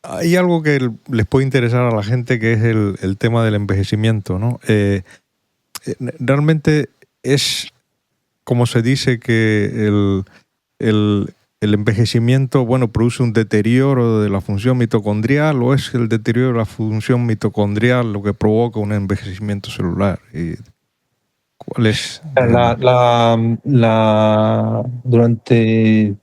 Hay algo que les puede interesar a la gente, que es el tema del envejecimiento, ¿no? Realmente es, como se dice, que el envejecimiento, bueno, produce un deterioro de la función mitocondrial, o es el deterioro de la función mitocondrial lo que provoca un envejecimiento celular. ¿Cuál es? Durante,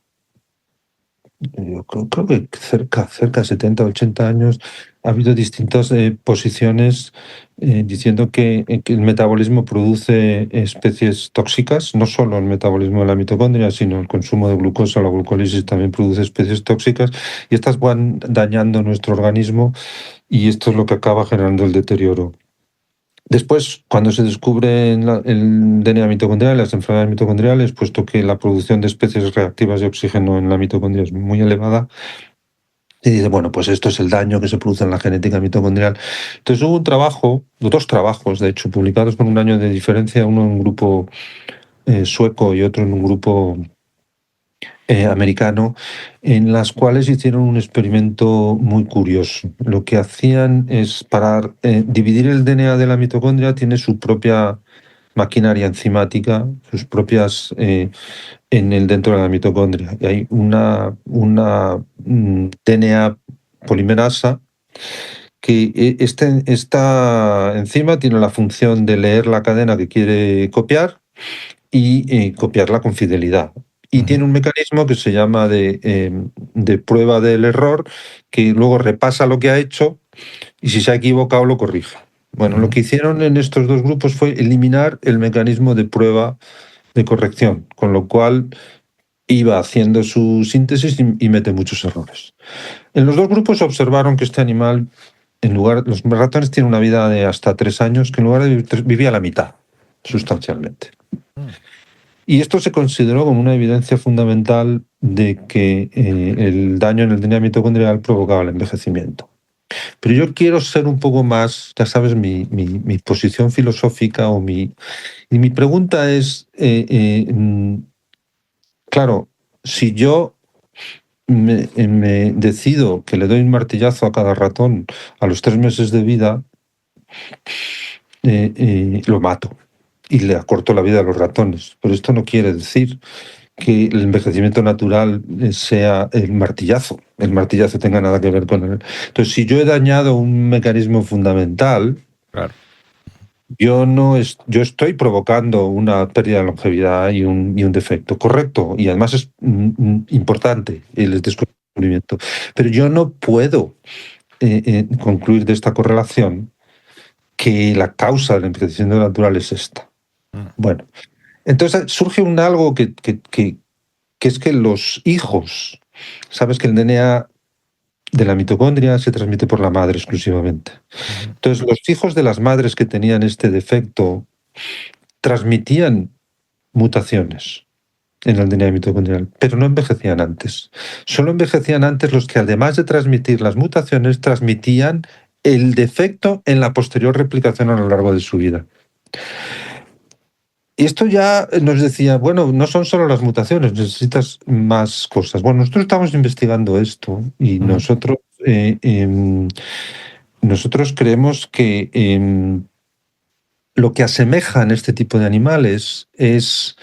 yo creo que cerca de 70, 80 años, ha habido distintas posiciones diciendo que el metabolismo produce especies tóxicas, no solo el metabolismo de la mitocondria, sino el consumo de glucosa, la glucólisis también produce especies tóxicas, y estas van dañando nuestro organismo, y esto es lo que acaba generando el deterioro. Después, cuando se descubre el DNA mitocondrial, las enfermedades mitocondriales, puesto que la producción de especies reactivas de oxígeno en la mitocondria es muy elevada, y dice, bueno, pues esto es el daño que se produce en la genética mitocondrial. Entonces hubo dos trabajos, de hecho, publicados con un año de diferencia, uno en un grupo sueco y otro en un grupo americano, en las cuales hicieron un experimento muy curioso. Lo que hacían es dividir el DNA de la mitocondria, tiene su propia maquinaria enzimática, sus propias dentro de la mitocondria. Y hay una DNA polimerasa que esta enzima tiene la función de leer la cadena que quiere copiar y copiarla con fidelidad. Y tiene un mecanismo que se llama de prueba del error, que luego repasa lo que ha hecho y si se ha equivocado lo corrige. Bueno, lo que hicieron en estos dos grupos fue eliminar el mecanismo de prueba de corrección, con lo cual iba haciendo su síntesis y mete muchos errores. En los dos grupos observaron que este animal, los ratones tienen una vida de hasta 3 años, que en lugar de vivía la mitad, sustancialmente. Y esto se consideró como una evidencia fundamental de que el daño en el DNA mitocondrial provocaba el envejecimiento. Pero yo quiero ser un poco más, ya sabes, mi posición filosófica y mi pregunta es, claro, si yo me decido que le doy un martillazo a cada ratón a los 3 meses de vida, lo mato y le acorto la vida a los ratones. Pero esto no quiere decir que el envejecimiento natural sea el martillazo tenga nada que ver con él. Entonces, si yo he dañado un mecanismo fundamental, Claro. yo estoy provocando una pérdida de longevidad y un defecto, correcto, y además es importante el descubrimiento. Pero yo no puedo concluir de esta correlación que la causa del envejecimiento natural es esta. Bueno, entonces surge algo que es que los hijos, sabes que el DNA de la mitocondria se transmite por la madre exclusivamente. Entonces, los hijos de las madres que tenían este defecto transmitían mutaciones en el DNA mitocondrial, pero no envejecían antes. Solo envejecían antes los que, además de transmitir las mutaciones, transmitían el defecto en la posterior replicación a lo largo de su vida. Y esto ya nos decía, bueno, no son solo las mutaciones, necesitas más cosas. Bueno, nosotros estamos investigando esto y nosotros creemos que lo que asemeja en este tipo de animales es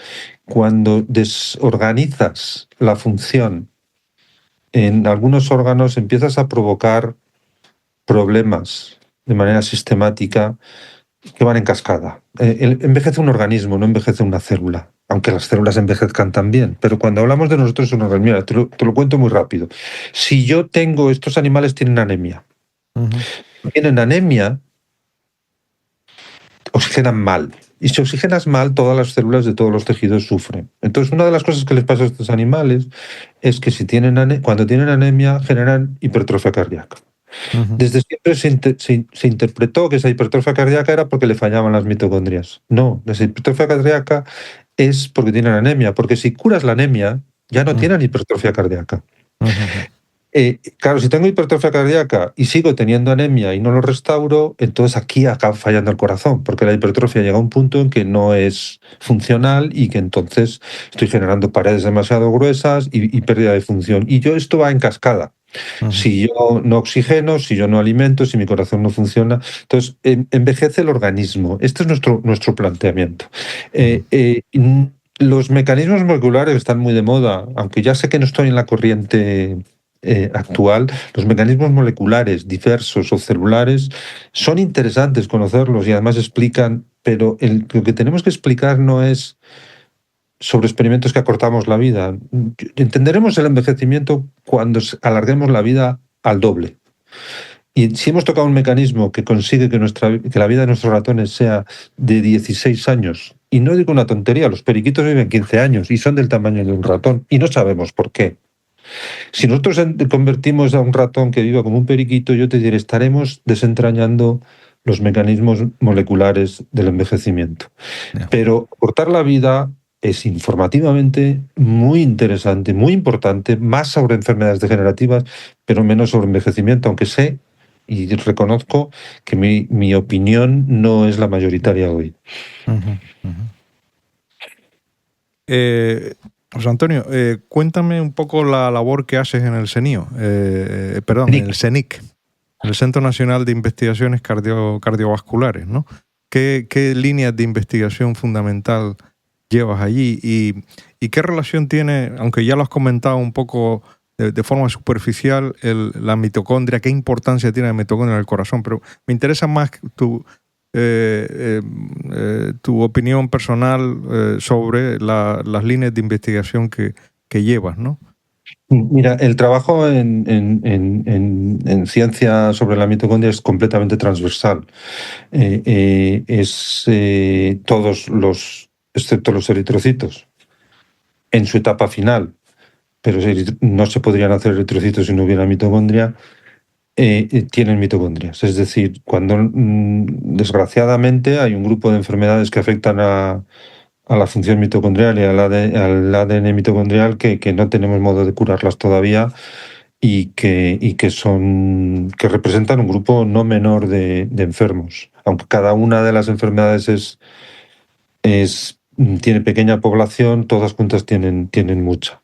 cuando desorganizas la función en algunos órganos, empiezas a provocar problemas de manera sistemática que van en cascada. Envejece un organismo, no envejece una célula, aunque las células envejezcan también. Pero cuando hablamos de nosotros, es un organismo. Mira, te lo cuento muy rápido. Si yo tengo, estos animales tienen anemia. Tienen anemia, oxigenan mal. Y si oxigenas mal, todas las células de todos los tejidos sufren. Entonces, una de las cosas que les pasa a estos animales es que cuando tienen anemia, generan hipertrofia cardíaca. Desde siempre se interpretó que esa hipertrofia cardíaca era porque le fallaban las mitocondrias. No, esa hipertrofia cardíaca es porque tienen anemia, porque si curas la anemia, ya no tienen hipertrofia cardíaca. Claro, si tengo hipertrofia cardíaca y sigo teniendo anemia y no lo restauro, entonces aquí acaba fallando el corazón, porque la hipertrofia llega a un punto en que no es funcional y que entonces estoy generando paredes demasiado gruesas y pérdida de función. Y esto va en cascada. Si yo no oxigeno, si yo no alimento, si mi corazón no funciona, entonces envejece el organismo. Este es nuestro planteamiento. Los mecanismos moleculares están muy de moda, aunque ya sé que no estoy en la corriente actual. Los mecanismos moleculares diversos o celulares son interesantes conocerlos y además explican, pero lo que tenemos que explicar no es sobre experimentos que acortamos la vida. Entenderemos el envejecimiento cuando alarguemos la vida al doble. Y si hemos tocado un mecanismo que consigue que la vida de nuestros ratones sea de 16 años, y no digo una tontería, los periquitos viven 15 años y son del tamaño de un ratón, y no sabemos por qué. Si nosotros convertimos a un ratón que viva como un periquito, yo te diré, estaremos desentrañando los mecanismos moleculares del envejecimiento. Pero cortar la vida es informativamente muy interesante, muy importante, más sobre enfermedades degenerativas, pero menos sobre envejecimiento, aunque sé y reconozco que mi opinión no es la mayoritaria hoy. José Antonio, cuéntame un poco la labor que haces en el CENIO, en el CENIC, el Centro Nacional de Investigaciones Cardiovasculares, ¿no? ¿Qué líneas de investigación fundamental llevas allí y qué relación tiene, aunque ya lo has comentado un poco de forma superficial, la mitocondria, qué importancia tiene la mitocondria en el corazón? Pero me interesa más tu opinión personal sobre las líneas de investigación que llevas, ¿no? Mira, el trabajo en ciencia sobre la mitocondria es completamente transversal. Todos excepto los eritrocitos, en su etapa final, pero no se podrían hacer eritrocitos si no hubiera mitocondria, tienen mitocondrias. Es decir, cuando desgraciadamente hay un grupo de enfermedades que afectan a la función mitocondrial y al ADN mitocondrial que no tenemos modo de curarlas todavía y que representan un grupo no menor de enfermos. Aunque cada una de las enfermedades tiene pequeña población, todas juntas tienen mucha.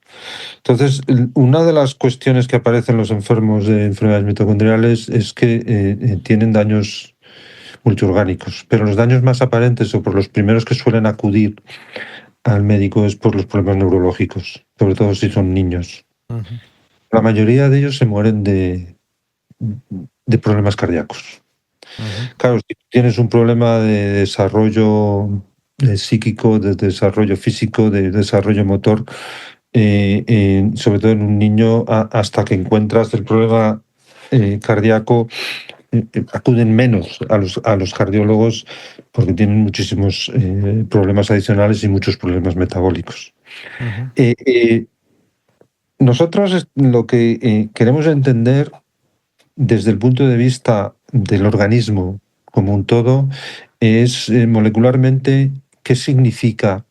Entonces, una de las cuestiones que aparecen en los enfermos de enfermedades mitocondriales es que tienen daños multiorgánicos, pero los daños más aparentes o por los primeros que suelen acudir al médico es por los problemas neurológicos, sobre todo si son niños. La mayoría de ellos se mueren de problemas cardíacos. Claro, si tienes un problema de desarrollo psíquico, de desarrollo físico, de desarrollo motor, sobre todo en un niño, hasta que encuentras el problema cardíaco, acuden menos a los cardiólogos porque tienen muchísimos problemas adicionales y muchos problemas metabólicos. Nosotros lo que queremos entender desde el punto de vista del organismo como un todo es molecularmente qué significa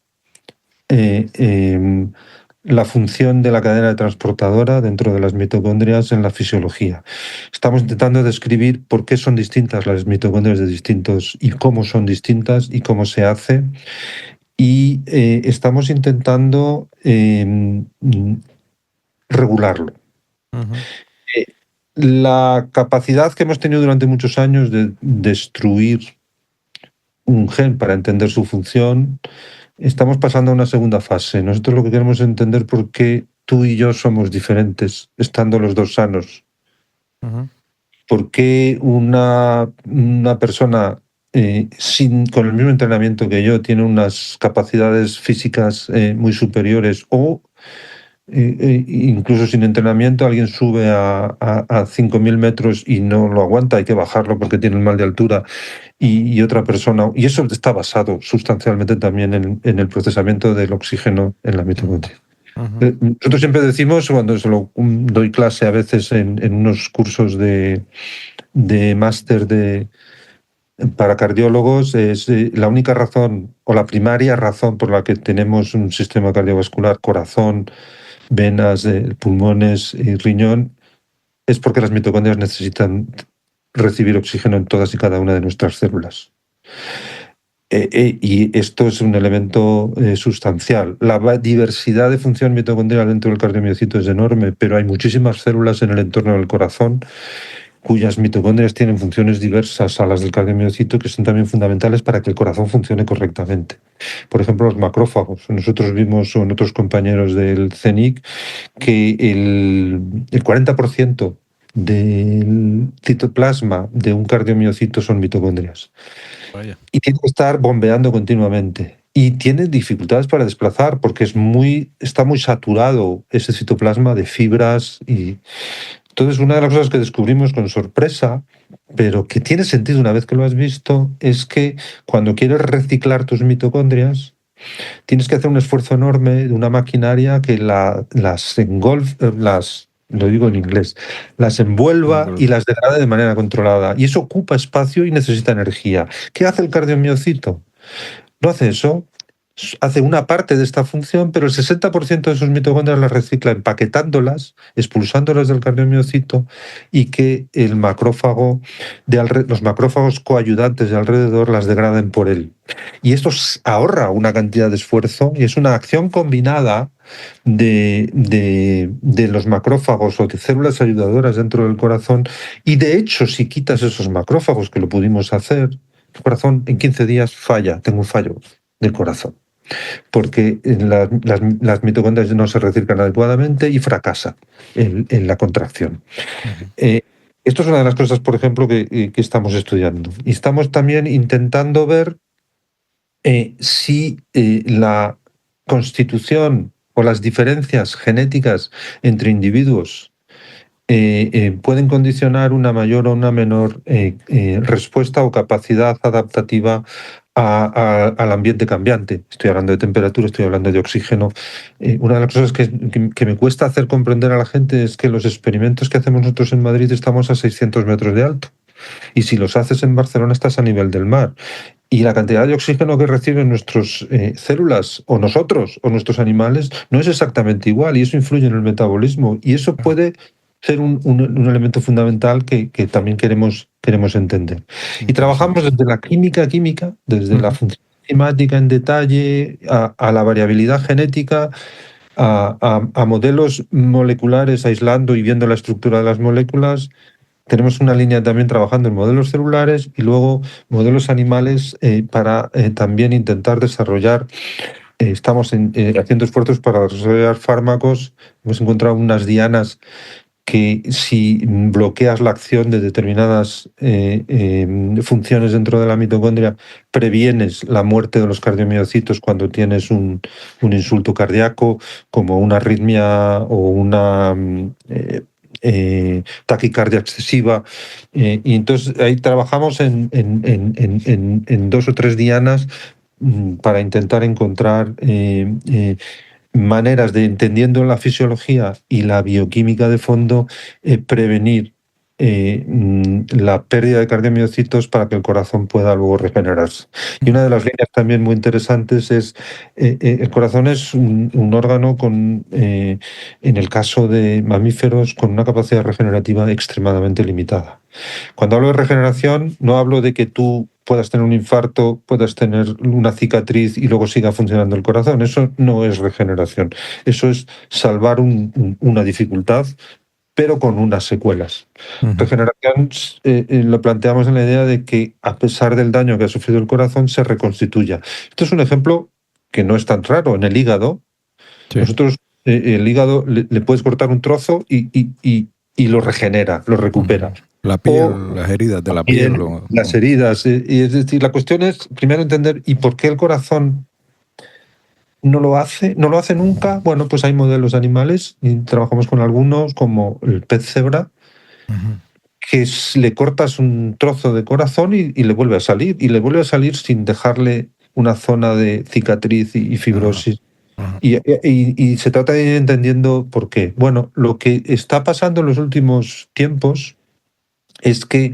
la función de la cadena transportadora dentro de las mitocondrias en la fisiología. Estamos intentando describir por qué son distintas las mitocondrias de distintos y cómo son distintas y cómo se hace. Y estamos intentando regularlo. La capacidad que hemos tenido durante muchos años de destruir un gen para entender su función, estamos pasando a una segunda fase. Nosotros lo que queremos es entender por qué tú y yo somos diferentes, estando los dos sanos. ¿Por qué una persona con el mismo entrenamiento que yo tiene unas capacidades físicas muy superiores o incluso sin entrenamiento alguien sube a 5.000 metros y no lo aguanta, hay que bajarlo porque tiene el mal de altura y otra persona, y eso está basado sustancialmente también en el procesamiento del oxígeno en la mitocondria. Nosotros siempre decimos, cuando se lo doy clase a veces en unos cursos de máster para cardiólogos, es la única razón o la primaria razón por la que tenemos un sistema cardiovascular, corazón, venas, pulmones y riñón, es porque las mitocondrias necesitan recibir oxígeno en todas y cada una de nuestras células. Y esto es un elemento sustancial. La diversidad de función mitocondrial dentro del cardiomiocito es enorme, pero hay muchísimas células en el entorno del corazón cuyas mitocondrias tienen funciones diversas a las del cardiomiocito que son también fundamentales para que el corazón funcione correctamente. Por ejemplo, los macrófagos. Nosotros vimos con otros compañeros del CENIC que el 40% del citoplasma de un cardiomiocito son mitocondrias. Vaya. Y tiene que estar bombeando continuamente. Y tiene dificultades para desplazar porque está muy saturado ese citoplasma de fibras y... Entonces, una de las cosas que descubrimos con sorpresa, pero que tiene sentido una vez que lo has visto, es que cuando quieres reciclar tus mitocondrias, tienes que hacer un esfuerzo enorme de una maquinaria que las lo digo en inglés, las envuelva y las degrade de manera controlada. Y eso ocupa espacio y necesita energía. ¿Qué hace el cardiomiocito? No hace eso. Hace una parte de esta función, pero el 60% de sus mitocondrias las recicla empaquetándolas, expulsándolas del cardiomiocito y que el macrófago, los macrófagos coayudantes de alrededor las degraden por él. Y esto ahorra una cantidad de esfuerzo y es una acción combinada de los macrófagos o de células ayudadoras dentro del corazón. Y de hecho, si quitas esos macrófagos, que lo pudimos hacer, el corazón en 15 días falla, tengo un fallo del corazón, porque las mitocondrias no se reciclan adecuadamente y fracasa en la contracción. Esto es una de las cosas, por ejemplo, que estamos estudiando. Y estamos también intentando ver si la constitución o las diferencias genéticas entre individuos pueden condicionar una mayor o una menor respuesta o capacidad adaptativa al ambiente cambiante. Estoy hablando de temperatura, estoy hablando de oxígeno. Una de las cosas que me cuesta hacer comprender a la gente es que los experimentos que hacemos nosotros en Madrid estamos a 600 metros de alto. Y si los haces en Barcelona estás a nivel del mar. Y la cantidad de oxígeno que reciben nuestras células o nosotros o nuestros animales no es exactamente igual y eso influye en el metabolismo. Y eso puede ser un elemento fundamental que también queremos entender. Y trabajamos desde la química, desde la función enzimática en detalle, a la variabilidad genética, a modelos moleculares, aislando y viendo la estructura de las moléculas. Tenemos una línea también trabajando en modelos celulares y luego modelos animales para también intentar desarrollar. Estamos haciendo esfuerzos para desarrollar fármacos. Hemos encontrado unas dianas que si bloqueas la acción de determinadas funciones dentro de la mitocondria, previenes la muerte de los cardiomiocitos cuando tienes un insulto cardíaco, como una arritmia o una taquicardia excesiva. Y entonces ahí trabajamos en 2 o 3 dianas para intentar encontrar maneras de, entendiendo la fisiología y la bioquímica de fondo, prevenir la pérdida de cardiomiocitos para que el corazón pueda luego regenerarse. Y una de las líneas también muy interesantes es, el corazón es un órgano con, en el caso de mamíferos, con una capacidad regenerativa extremadamente limitada. Cuando hablo de regeneración, no hablo de que tú puedas tener un infarto, puedas tener una cicatriz y luego siga funcionando el corazón. Eso no es regeneración. Eso es salvar una dificultad, pero con unas secuelas. Regeneración lo planteamos en la idea de que, a pesar del daño que ha sufrido el corazón, se reconstituya. Esto es un ejemplo que no es tan raro. En el hígado, nosotros el hígado le puedes cortar un trozo y lo regenera, lo recupera. La piel, las heridas de la piel. Las heridas. Y es decir, la cuestión es primero entender ¿y por qué el corazón no lo hace? ¿No lo hace nunca? Bueno, pues hay modelos animales y trabajamos con algunos, como el pez cebra, que le cortas un trozo de corazón y le vuelve a salir. Y le vuelve a salir sin dejarle una zona de cicatriz y fibrosis. Y se trata de ir entendiendo por qué. Bueno, lo que está pasando en los últimos tiempos es que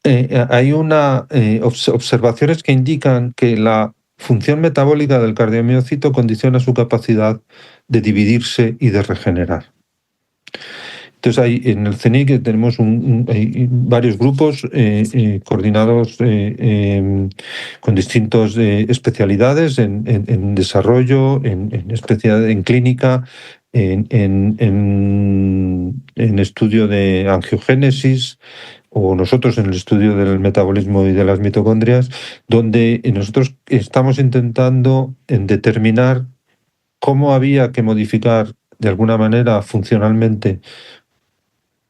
hay observaciones que indican que la función metabólica del cardiomiocito condiciona su capacidad de dividirse y de regenerar. Entonces, en el CENIC tenemos hay varios grupos coordinados con distintas especialidades en desarrollo, en clínica, en estudio de angiogénesis, o nosotros en el estudio del metabolismo y de las mitocondrias, donde nosotros estamos intentando determinar cómo había que modificar de alguna manera funcionalmente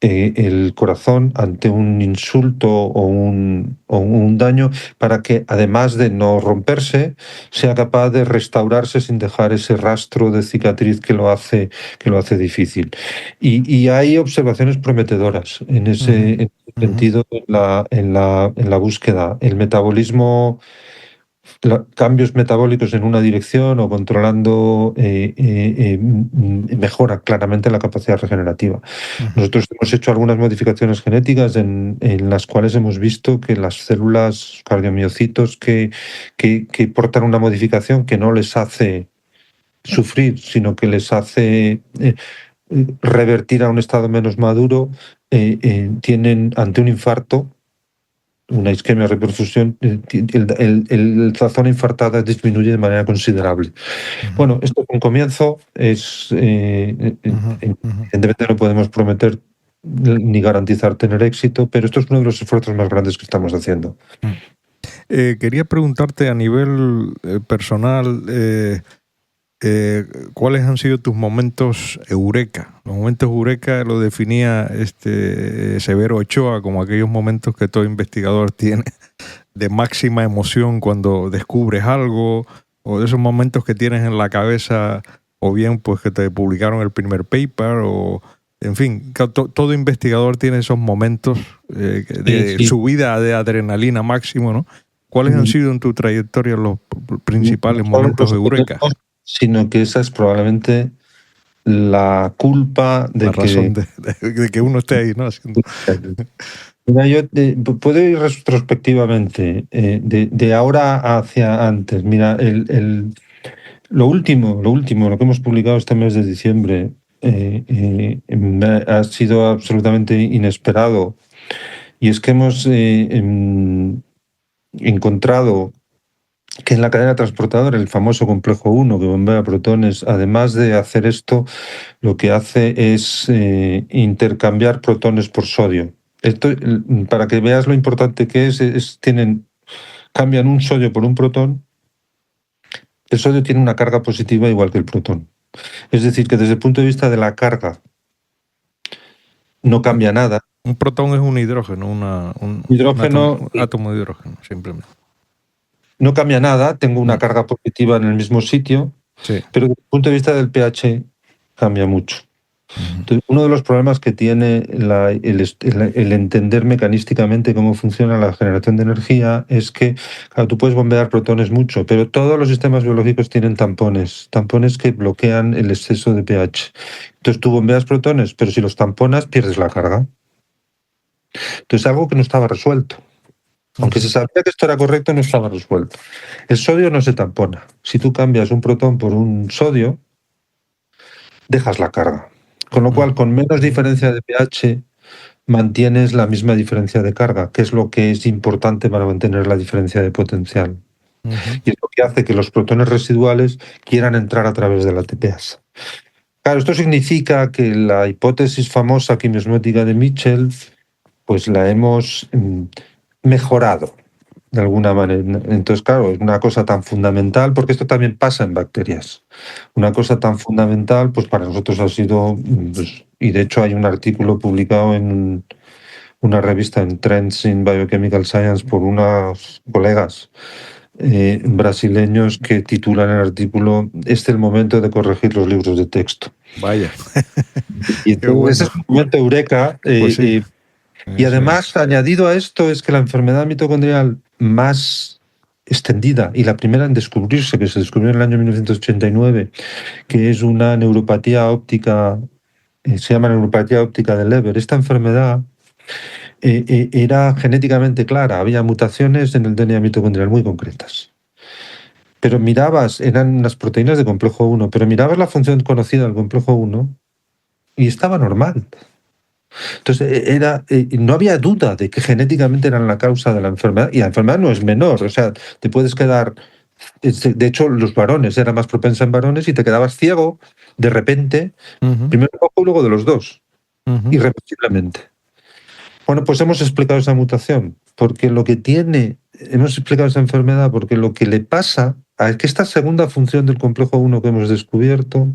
el corazón ante un insulto o un daño, para que, además de no romperse, sea capaz de restaurarse sin dejar ese rastro de cicatriz que lo hace difícil. Y hay observaciones prometedoras en ese sentido en la búsqueda. El metabolismo, cambios metabólicos en una dirección o controlando mejora claramente la capacidad regenerativa. Nosotros hemos hecho algunas modificaciones genéticas en las cuales hemos visto que las células cardiomiocitos que portan una modificación que no les hace sufrir, sino que les hace revertir a un estado menos maduro, tienen, ante un infarto, una isquemia reperfusión, la zona infartada disminuye de manera considerable. Bueno, esto es un comienzo, evidentemente no podemos prometer ni garantizar tener éxito, pero esto es uno de los esfuerzos más grandes que estamos haciendo. Quería preguntarte a nivel personal, ¿cuáles han sido tus momentos eureka? Los momentos eureka lo definía Severo Ochoa como aquellos momentos que todo investigador tiene de máxima emoción cuando descubres algo, o de esos momentos que tienes en la cabeza, o bien pues que te publicaron el primer paper, o en fin, todo investigador tiene esos momentos de subida de adrenalina máximo, ¿no? ¿Cuáles han sido en tu trayectoria los principales momentos eureka? Sino que esa es probablemente la culpa de la razón de que uno esté ahí, ¿no? Mira, yo puedo ir retrospectivamente, de ahora hacia antes. Mira, lo último, lo que hemos publicado este mes de diciembre, ha sido absolutamente inesperado. Y es que hemos encontrado que en la cadena transportadora, el famoso complejo 1 que bombea protones, además de hacer esto, lo que hace es intercambiar protones por sodio. Esto, para que veas lo importante que cambian un sodio por un protón. El sodio tiene una carga positiva igual que el protón. Es decir, que desde el punto de vista de la carga no cambia nada. Un protón es un hidrógeno, un átomo de hidrógeno, simplemente. No cambia nada, tengo una carga positiva en el mismo sitio, sí. Pero desde el punto de vista del pH cambia mucho. Entonces, uno de los problemas que tiene el entender mecanísticamente cómo funciona la generación de energía es que, claro, tú puedes bombear protones mucho, pero todos los sistemas biológicos tienen tampones que bloquean el exceso de pH. Entonces tú bombeas protones, pero si los tamponas pierdes la carga. Entonces algo que no estaba resuelto. Aunque se sabía que esto era correcto, no estaba resuelto. El sodio no se tampona. Si tú cambias un protón por un sodio, dejas la carga. Con lo cual, con menos diferencia de pH, mantienes la misma diferencia de carga, que es lo que es importante para mantener la diferencia de potencial. Y es lo que hace que los protones residuales quieran entrar a través de la TPAS. Claro, esto significa que la hipótesis famosa quimiosmótica de Mitchell, pues la hemos mejorado de alguna manera. Entonces, claro, es una cosa tan fundamental, porque esto también pasa en bacterias. Una cosa tan fundamental, pues para nosotros ha sido, pues, y de hecho hay un artículo publicado en una revista en Trends in Biochemical Science por unos colegas brasileños que titulan el artículo "Este es el momento de corregir los libros de texto". Vaya. Y entonces ese es un momento eureka. Pues sí. Y además, añadido a esto, es que la enfermedad mitocondrial más extendida y la primera en descubrirse, que se descubrió en el año 1989, que es una neuropatía óptica, se llama neuropatía óptica de Leber. Esta enfermedad era genéticamente clara, había mutaciones en el DNA mitocondrial muy concretas. Pero eran las proteínas de complejo 1, pero mirabas la función conocida del complejo 1 y estaba normal. Entonces, no había duda de que genéticamente eran la causa de la enfermedad, y la enfermedad no es menor, o sea, te puedes quedar, de hecho, los varones era más propensa en varones y te quedabas ciego de repente, primero de un ojo y luego de los dos, irreversiblemente. Bueno, pues hemos explicado esa mutación, porque hemos explicado esa enfermedad porque lo que le pasa es que esta segunda función del complejo 1 que hemos descubierto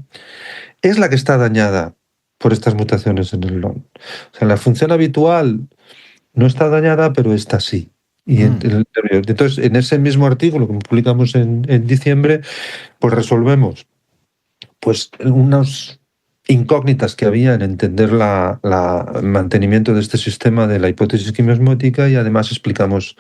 es la que está dañada por estas mutaciones en el LON. O sea, la función habitual no está dañada, pero esta sí. Y entonces, en ese mismo artículo que publicamos en diciembre, pues resolvemos pues unas incógnitas que había en entender el mantenimiento de este sistema de la hipótesis quimiosmótica, y además explicamos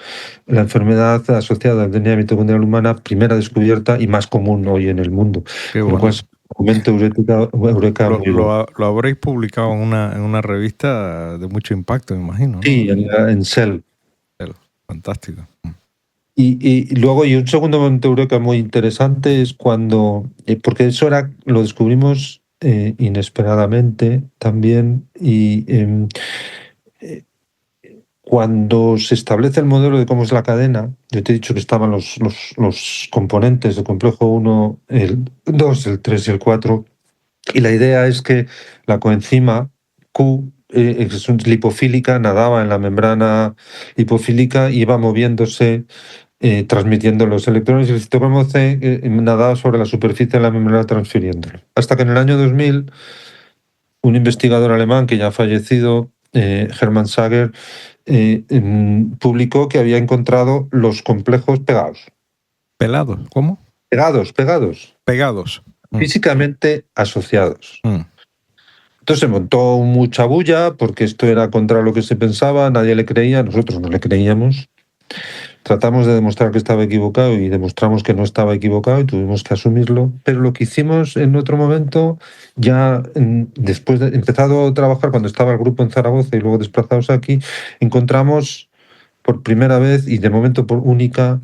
la enfermedad asociada al DNA mitocondrial humana, primera descubierta y más común hoy en el mundo. Qué bueno. Lo cual es un momento eureka muy bueno. Lo habréis publicado en una revista de mucho impacto, me imagino, ¿no? Sí, en Cell. Fantástico. Y luego, y un segundo momento eureka muy interesante es cuando, porque eso lo descubrimos inesperadamente también, y cuando se establece el modelo de cómo es la cadena, yo te he dicho que estaban los componentes del complejo 1, el 2, el 3 y el 4, y la idea es que la coenzima Q es lipofílica, nadaba en la membrana lipofílica y iba moviéndose, transmitiendo los electrones, y el citocromo C nadaba sobre la superficie de la membrana transfiriéndolo. Hasta que en el año 2000, un investigador alemán que ya ha fallecido, Hermann Sager, publicó que había encontrado los complejos pegados. ¿Pelados? ¿Cómo? Pegados. Pegados. Físicamente asociados. Entonces se montó mucha bulla porque esto era contra lo que se pensaba, nadie le creía, nosotros no le creíamos. Tratamos de demostrar que estaba equivocado y demostramos que no estaba equivocado y tuvimos que asumirlo. Pero lo que hicimos en otro momento, ya después de empezado a trabajar, cuando estaba el grupo en Zaragoza y luego desplazados aquí, encontramos por primera vez y de momento por única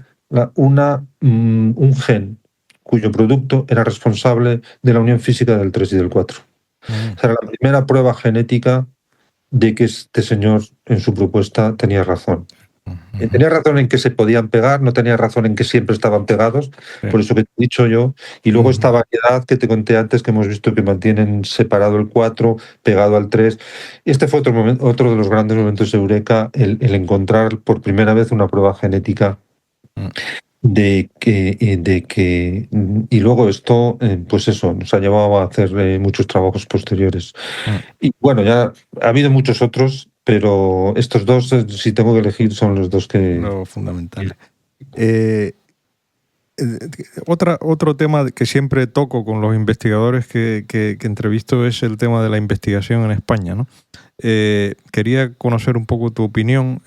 un gen cuyo producto era responsable de la unión física del 3 y del 4. O sea, era la primera prueba genética de que este señor en su propuesta tenía razón. Tenía razón en que se podían pegar, no tenía razón en que siempre estaban pegados, por eso que te he dicho yo. Y luego esta variedad que te conté antes, que hemos visto que mantienen separado el 4, pegado al 3. Y este fue otro de los grandes momentos de Eureka, el encontrar por primera vez una prueba genética de que y luego esto, pues eso, nos ha llevado a hacer muchos trabajos posteriores. Y bueno, ya ha habido muchos otros, pero estos dos, si tengo que elegir, son los dos que... Lo fundamental. Otro tema que siempre toco con los investigadores que entrevisto es el tema de la investigación en España, ¿no? Quería conocer un poco tu opinión.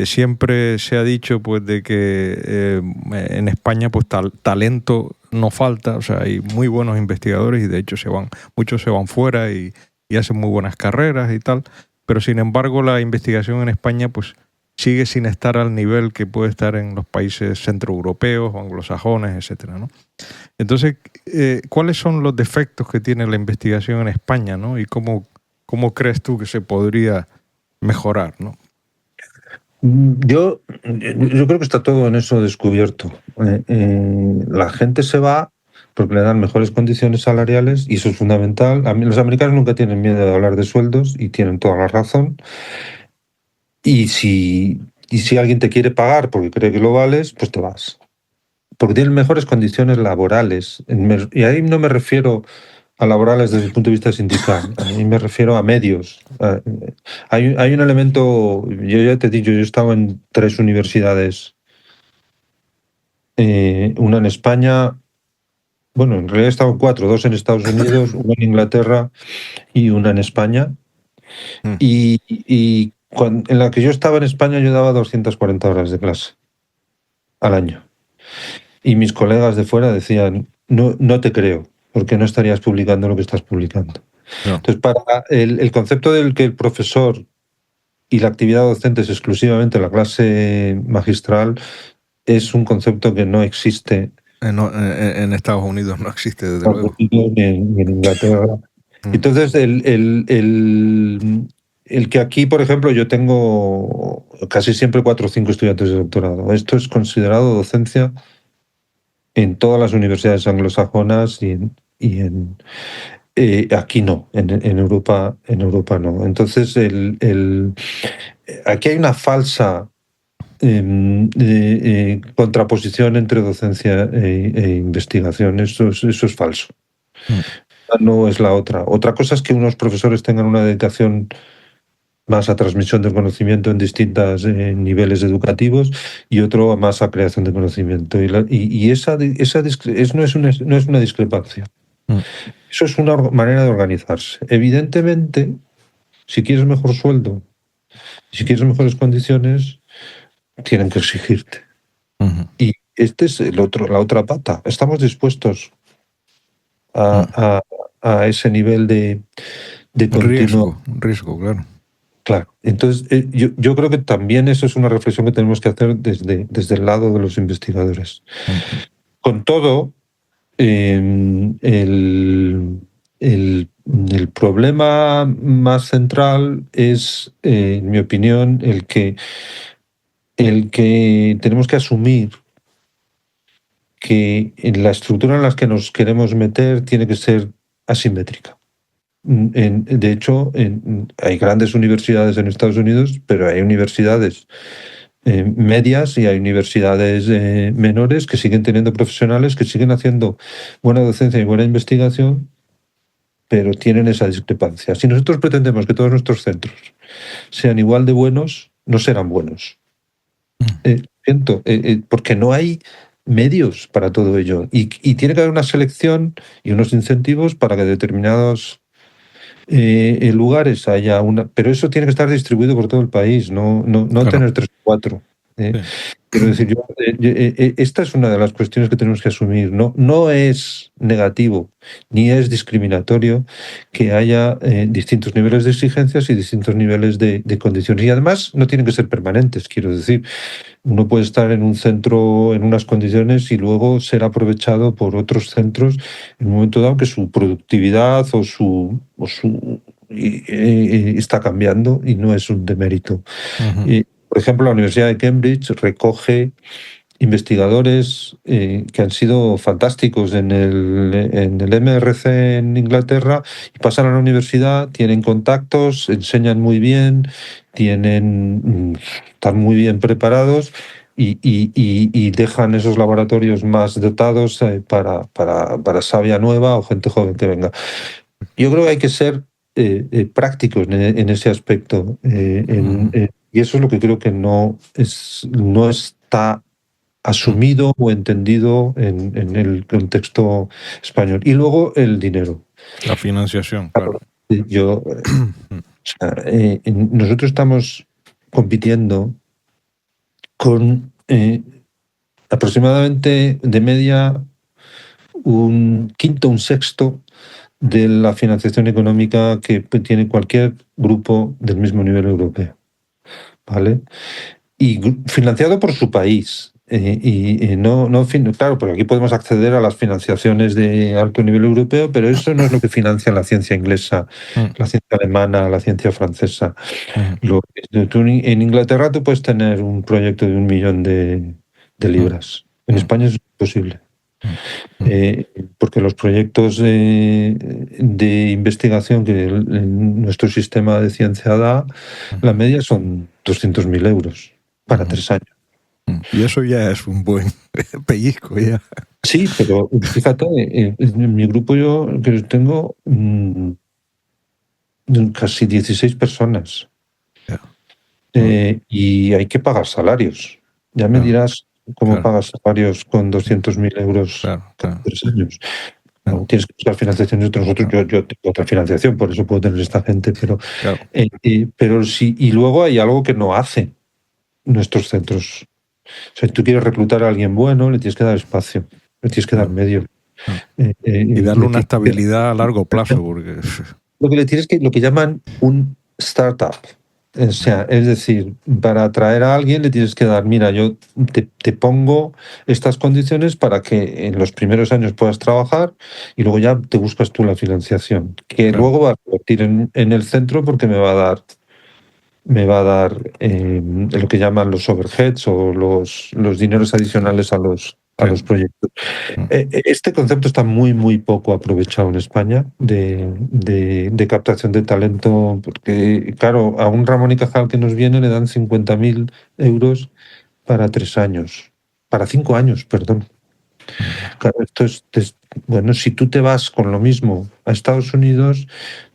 Siempre se ha dicho pues de que en España pues talento no falta, o sea, hay muy buenos investigadores y de hecho muchos se van fuera y hacen muy buenas carreras y tal, pero sin embargo la investigación en España pues sigue sin estar al nivel que puede estar en los países centroeuropeos o anglosajones, etcétera, ¿no? Entonces, ¿cuáles son los defectos que tiene la investigación en España, ¿no? Y cómo crees tú que se podría mejorar, ¿no? Yo creo que está todo en eso descubierto. La gente se va porque le dan mejores condiciones salariales y eso es fundamental. Los americanos nunca tienen miedo de hablar de sueldos y tienen toda la razón. Y si alguien te quiere pagar porque cree que lo vales, pues te vas. Porque tienen mejores condiciones laborales. Y ahí no me refiero a laborales desde el punto de vista sindical, a mí me refiero a medios. Hay un elemento, yo ya te he dicho, yo he estado en 3 universidades, una en España, bueno, en realidad he estado en 4, 2 en Estados Unidos, una en Inglaterra y una en España. Y en la que yo estaba en España yo daba 240 horas de clase al año. Y mis colegas de fuera decían, no te creo, porque no estarías publicando lo que estás publicando. No. Entonces, para el concepto del que el profesor y la actividad docente es exclusivamente la clase magistral es un concepto que no existe. En Estados Unidos no existe, desde luego. Ni en Inglaterra. Entonces, el que aquí, por ejemplo, yo tengo casi siempre 4 o 5 estudiantes de doctorado. Esto es considerado docencia en todas las universidades anglosajonas y aquí no, en Europa no. Entonces, aquí hay una falsa contraposición entre docencia e investigación. Eso es falso. No es la otra. Otra cosa es que unos profesores tengan una dedicación más a transmisión del conocimiento en distintos niveles educativos y otro más a creación de conocimiento. Y esa no es una discrepancia. Eso es una manera de organizarse. Evidentemente, si quieres mejor sueldo, si quieres mejores condiciones, tienen que exigirte. Y este es la otra pata. Estamos dispuestos a ese nivel de continuo riesgo, claro. Claro. Entonces, yo creo que también eso es una reflexión que tenemos que hacer desde el lado de los investigadores. Con todo, el problema más central es, en mi opinión, el que tenemos que asumir que en la estructura en la que nos queremos meter tiene que ser asimétrica. De hecho, hay grandes universidades en Estados Unidos, pero hay universidades medias y hay universidades menores que siguen teniendo profesionales que siguen haciendo buena docencia y buena investigación, pero tienen esa discrepancia. Si nosotros pretendemos que todos nuestros centros sean igual de buenos, no serán buenos. Porque no hay medios para todo ello. Y tiene que haber una selección y unos incentivos para que determinados lugares haya una, pero eso tiene que estar distribuido por todo el país, no claro. Tener 3 o 4. Sí. Quiero decir, esta es una de las cuestiones que tenemos que asumir. No es negativo ni es discriminatorio que haya distintos niveles de exigencias y distintos niveles de condiciones. Y además no tienen que ser permanentes, quiero decir. Uno puede estar en un centro en unas condiciones y luego ser aprovechado por otros centros en un momento dado que su productividad o su está cambiando y no es un demérito. por ejemplo, la Universidad de Cambridge recoge investigadores que han sido fantásticos en el MRC en Inglaterra y pasan a la universidad, tienen contactos, enseñan muy bien, están muy bien preparados y dejan esos laboratorios más dotados para savia nueva o gente joven que venga. Yo creo que hay que ser prácticos en ese aspecto y eso es lo que creo que no está asumido o entendido en el contexto español. Y luego el dinero. La financiación, claro. Nosotros estamos compitiendo con aproximadamente de media un quinto, un sexto de la financiación económica que tiene cualquier grupo del mismo nivel europeo, ¿vale? Y financiado por su país. Claro, porque aquí podemos acceder a las financiaciones de alto nivel europeo, pero eso no es lo que financia la ciencia inglesa, la ciencia alemana, la ciencia francesa. En Inglaterra tú puedes tener un proyecto de 1 millón de libras. En España es imposible. Porque los proyectos de investigación que nuestro sistema de ciencia da, la media son 200.000 euros para 3 años. Y eso ya es un buen pellizco, ya. Sí, pero fíjate, en mi grupo yo que tengo casi 16 personas. Y hay que pagar salarios. Ya me dirás cómo pagas salarios con 200.000 euros cada 3 años. No, tienes que buscar financiación de otros. Yo tengo otra financiación, por eso puedo tener esta gente, pero sí. Y luego hay algo que no hacen nuestros centros. O sea, si tú quieres reclutar a alguien bueno, le tienes que dar espacio, le tienes que dar medio. Y darle una estabilidad a largo plazo. Porque... Lo que llaman un startup. O sea, es decir, para atraer a alguien le tienes que dar, mira, yo te pongo estas condiciones para que en los primeros años puedas trabajar y luego ya te buscas tú la financiación, que luego va a convertir en el centro porque me va a dar lo que llaman los overheads o los dineros adicionales a los proyectos. Este concepto está muy, muy poco aprovechado en España de captación de talento, porque, claro, a un Ramón y Cajal que nos viene le dan 50.000 euros para 3 años, para 5 años, perdón. Claro, bueno, si tú te vas con lo mismo a Estados Unidos,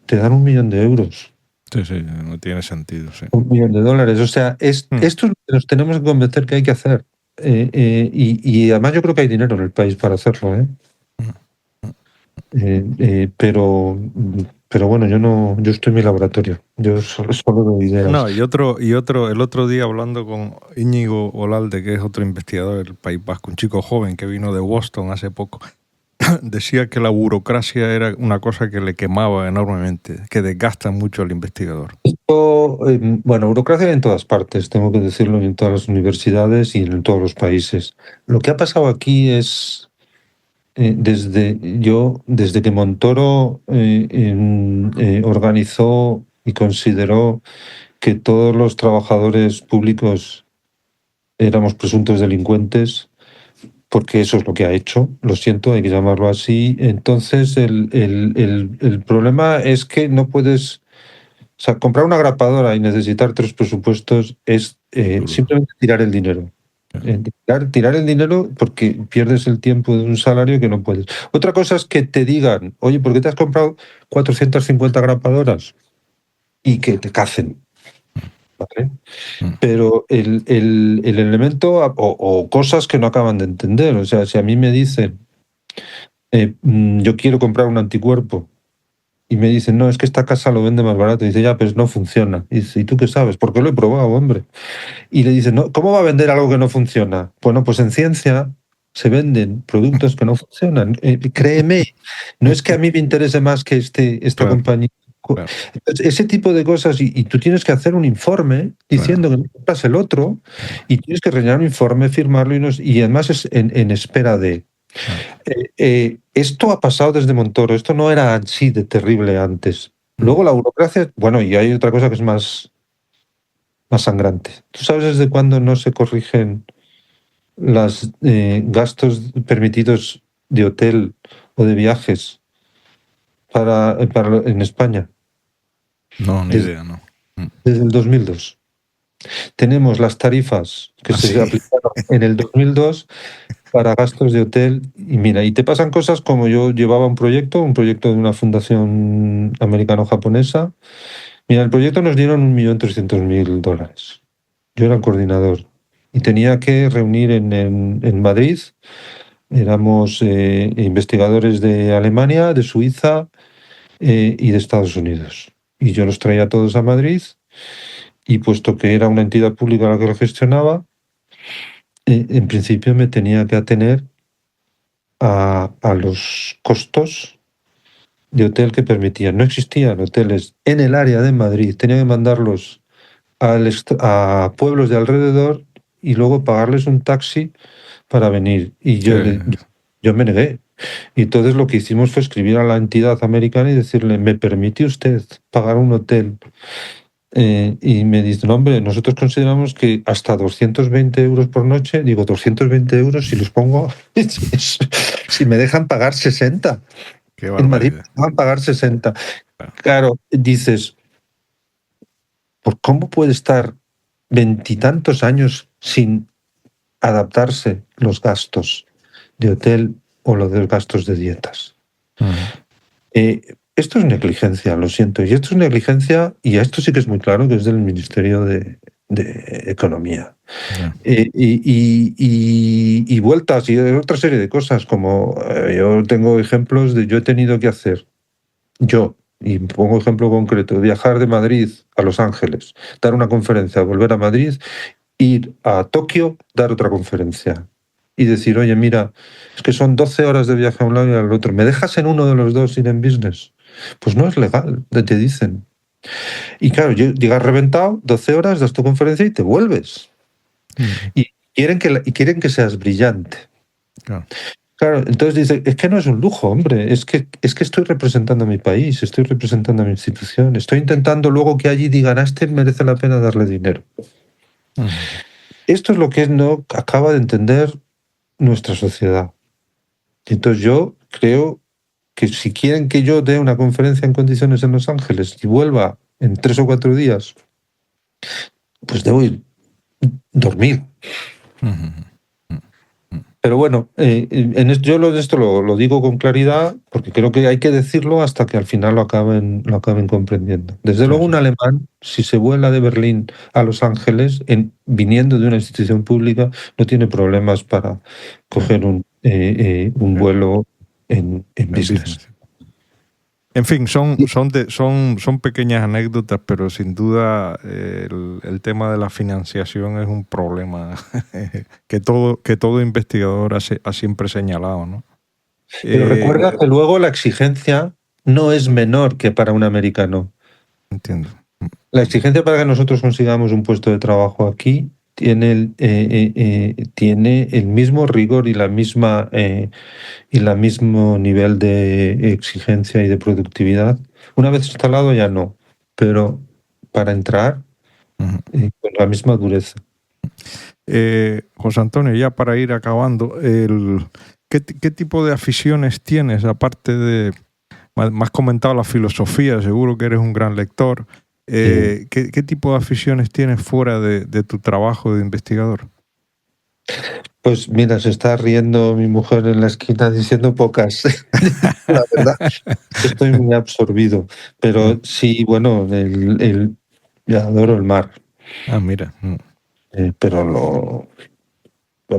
te dan 1 millón de euros. Sí, no tiene sentido. Sí. 1 millón de dólares. O sea, esto es lo que nos tenemos que convencer que hay que hacer. Y además yo creo que hay dinero en el país para hacerlo. Pero bueno, yo estoy en mi laboratorio. Yo solo doy ideas. No, el otro día hablando con Íñigo Olalde, que es otro investigador del País Vasco, un chico joven que vino de Boston hace poco, decía que la burocracia era una cosa que le quemaba enormemente, que desgasta mucho al investigador. Bueno, burocracia hay en todas partes, tengo que decirlo, en todas las universidades y en todos los países. Lo que ha pasado aquí es, desde que Montoro organizó y consideró que todos los trabajadores públicos éramos presuntos delincuentes, porque eso es lo que ha hecho, lo siento, hay que llamarlo así. Entonces, el problema es que no puedes... O sea, comprar una grapadora y necesitar 3 presupuestos es simplemente tirar el dinero. Tirar el dinero porque pierdes el tiempo de un salario que no puedes. Otra cosa es que te digan, oye, ¿por qué te has comprado 450 grapadoras? Y que te cacen. ¿Vale? Pero el elemento o cosas que no acaban de entender. O sea, si a mí me dicen, yo quiero comprar un anticuerpo, y me dicen, no, es que esta casa lo vende más barato. Y dice, ya, pero no funciona. Y dice, ¿y tú qué sabes? Porque lo he probado, hombre. Y le dicen, no, ¿cómo va a vender algo que no funciona? Bueno, pues en ciencia se venden productos que no funcionan. Créeme, no es que a mí me interese más que esta compañía. Claro. Entonces, ese tipo de cosas, y tú tienes que hacer un informe diciendo que no compras el otro, y tienes que rellenar un informe, firmarlo, y además es en espera de... esto ha pasado desde Montoro, esto no era así de terrible antes. Luego la burocracia, bueno, y hay otra cosa que es más más sangrante. ¿Tú sabes desde cuándo no se corrigen los gastos permitidos de hotel o de viajes en España? No, ni idea, no. Desde el 2002. Tenemos las tarifas que se sí. aplicaron en el 2002 para gastos de hotel. Y mira, y te pasan cosas como yo llevaba un proyecto de una fundación americano-japonesa. Mira, el proyecto nos dieron $1.300.000. Yo era el coordinador y tenía que reunir en Madrid. Éramos investigadores de Alemania, de Suiza y de Estados Unidos. Y yo los traía todos a Madrid y puesto que era una entidad pública la que lo gestionaba, en principio me tenía que atener a los costos de hotel que permitían. No existían hoteles en el área de Madrid, tenía que mandarlos a pueblos de alrededor y luego pagarles un taxi para venir. Y yo me negué. Y entonces lo que hicimos fue escribir a la entidad americana y decirle, ¿me permite usted pagar un hotel? Y me dice, no, hombre, nosotros consideramos que hasta 220 euros por noche, digo, 220 euros si los pongo, si me dejan pagar 60. Qué En Madrid barbaridad. me dejan pagar 60. Claro, dices, ¿por cómo puede estar veintitantos años sin adaptarse los gastos de hotel o los gastos de dietas? Esto es negligencia, lo siento. Y esto es negligencia, y esto sí que es muy claro que es del Ministerio de Economía. Y vueltas y otra serie de cosas, como yo tengo ejemplos de yo he tenido que hacer, y pongo ejemplo concreto, viajar de Madrid a Los Ángeles, dar una conferencia, volver a Madrid, ir a Tokio, dar otra conferencia. Y decir, oye, mira, es que son 12 horas de viaje a un lado y al otro. ¿Me dejas en uno de los dos ir en business? Pues no es legal, te dicen. Y claro, llegas reventado, 12 horas, das tu conferencia y te vuelves. Y quieren que seas brillante. Claro, entonces dice, es que no es un lujo, hombre, es que estoy representando a mi país, estoy representando a mi institución, estoy intentando luego que allí digan, a este merece la pena darle dinero. Esto es lo que no acaba de entender nuestra sociedad. Entonces yo creo que si quieren que yo dé una conferencia en condiciones en Los Ángeles y vuelva en 3 o 4 días, pues debo ir dormir. Pero bueno, yo esto lo digo con claridad porque creo que hay que decirlo hasta que al final lo acaben comprendiendo. Desde luego un alemán, si se vuela de Berlín a Los Ángeles, viniendo de una institución pública, no tiene problemas para coger un vuelo en business. En fin, son pequeñas anécdotas, pero sin duda el tema de la financiación es un problema que todo investigador ha siempre señalado, ¿no? Pero recuerda que luego la exigencia no es menor que para un americano. Entiendo. La exigencia para que nosotros consigamos un puesto de trabajo aquí tiene el mismo rigor y el mismo nivel de exigencia y de productividad. Una vez instalado ya no, pero para entrar con la misma dureza. José Antonio, ya para ir acabando, ¿qué tipo de aficiones tienes? Aparte de, me has comentado la filosofía, seguro que eres un gran lector. ¿Qué tipo de aficiones tienes fuera de tu trabajo de investigador? Pues mira, se está riendo mi mujer en la esquina diciendo pocas. La verdad, estoy muy absorbido. Pero sí, bueno, yo adoro el mar. Ah, mira. Pero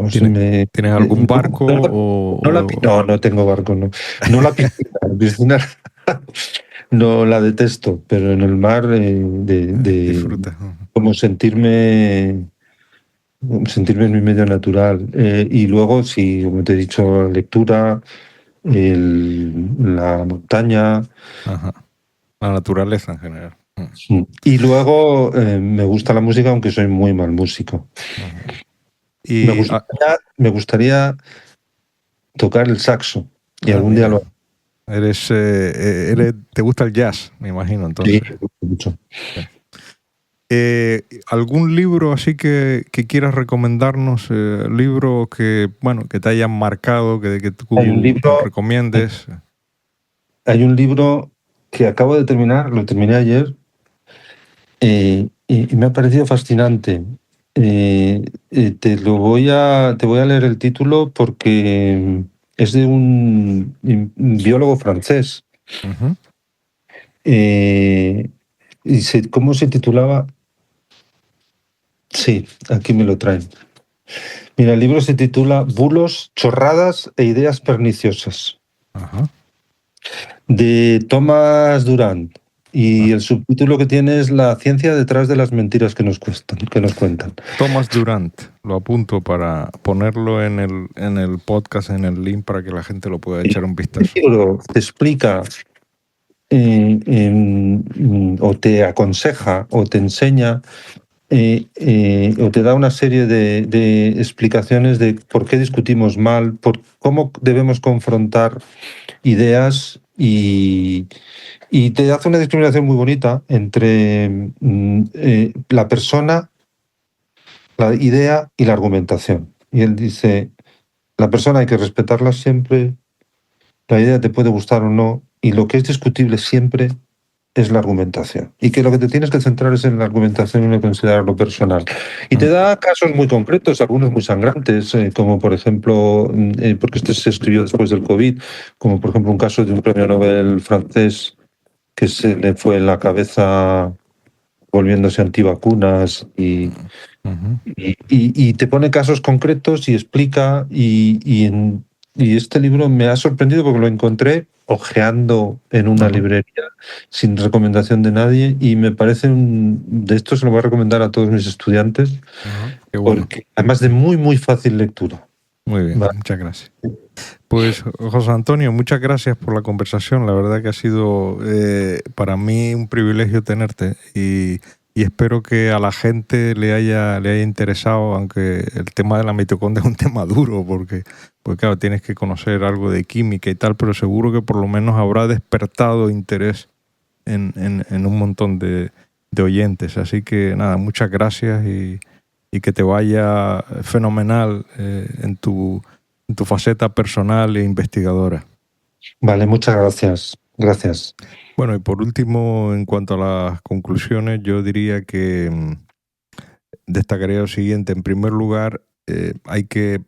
¿Tienes algún barco? No tengo barco, no. No la piscina. La piscina no la detesto, pero en el mar disfruta. Como sentirme en mi medio natural. Y luego, sí, como te he dicho, lectura, la montaña. Ajá. La naturaleza en general. Y luego me gusta la música, aunque soy muy mal músico. Y me gustaría tocar el saxo y algún día lo te gusta el jazz, me imagino, entonces. Sí, mucho. ¿Algún libro así que quieras recomendarnos? Libro que te hayan marcado, que tú Hay un libro, recomiendes. hay un libro que acabo de terminar, lo terminé ayer, y me ha parecido fascinante. Te voy a leer el título porque es de un biólogo francés. Uh-huh. ¿Cómo se titulaba? Sí, aquí me lo traen. Mira, el libro se titula Bulos, chorradas e ideas perniciosas, Uh-huh. de Thomas Durand. Y el subtítulo que tiene es La ciencia detrás de las mentiras que nos cuentan. Thomas Durand, lo apunto para ponerlo en el podcast, en el link, para que la gente lo pueda echar un vistazo. El libro te explica o te aconseja o te enseña o te da una serie de explicaciones de por qué discutimos mal, por cómo debemos confrontar ideas y te hace una discriminación muy bonita entre la persona, la idea y la argumentación. Y él dice, la persona hay que respetarla siempre, la idea te puede gustar o no, y lo que es discutible siempre es la argumentación. Y que lo que te tienes que centrar es en la argumentación y no considerarlo personal. Y te da casos muy concretos, algunos muy sangrantes, como por ejemplo, porque este se escribió después del COVID, como por ejemplo un caso de un premio Nobel francés que se le fue en la cabeza volviéndose antivacunas y te pone casos concretos y explica y este libro me ha sorprendido porque lo encontré hojeando en una librería sin recomendación de nadie y me parece de esto se lo voy a recomendar a todos mis estudiantes porque además de muy muy fácil lectura. Muy bien, muchas gracias. Pues José Antonio, muchas gracias por la conversación. La verdad que ha sido para mí un privilegio tenerte y espero que a la gente le haya interesado, aunque el tema de la mitocondria es un tema duro porque claro, tienes que conocer algo de química y tal, pero seguro que por lo menos habrá despertado interés en un montón de oyentes. Así que nada, muchas gracias y que te vaya fenomenal en tu faceta personal e investigadora. Vale, muchas gracias. Gracias. Bueno, y por último, en cuanto a las conclusiones, yo diría que destacaría lo siguiente. En primer lugar, hay que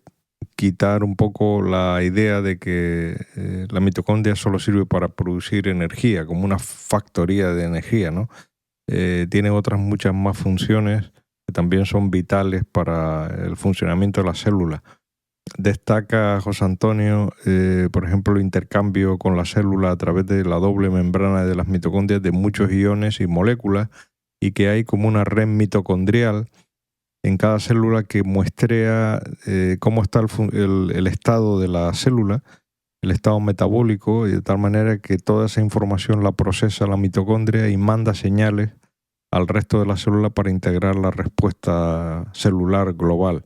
quitar un poco la idea de que la mitocondria solo sirve para producir energía, como una factoría de energía, ¿no? Tiene otras muchas más funciones que también son vitales para el funcionamiento de la célula. Destaca José Antonio, por ejemplo, el intercambio con la célula a través de la doble membrana de las mitocondrias de muchos iones y moléculas y que hay como una red mitocondrial en cada célula que muestrea cómo está el estado de la célula, el estado metabólico, y de tal manera que toda esa información la procesa la mitocondria y manda señales al resto de la célula para integrar la respuesta celular global.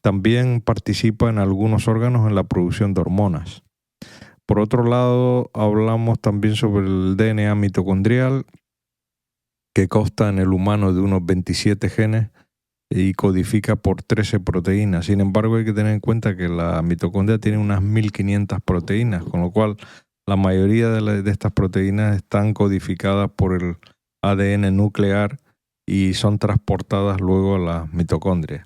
También participa en algunos órganos en la producción de hormonas. Por otro lado, hablamos también sobre el DNA mitocondrial, que consta en el humano de unos 27 genes y codifica por 13 proteínas. Sin embargo, hay que tener en cuenta que la mitocondria tiene unas 1500 proteínas, con lo cual la mayoría de estas proteínas están codificadas por el ADN nuclear y son transportadas luego a las mitocondrias.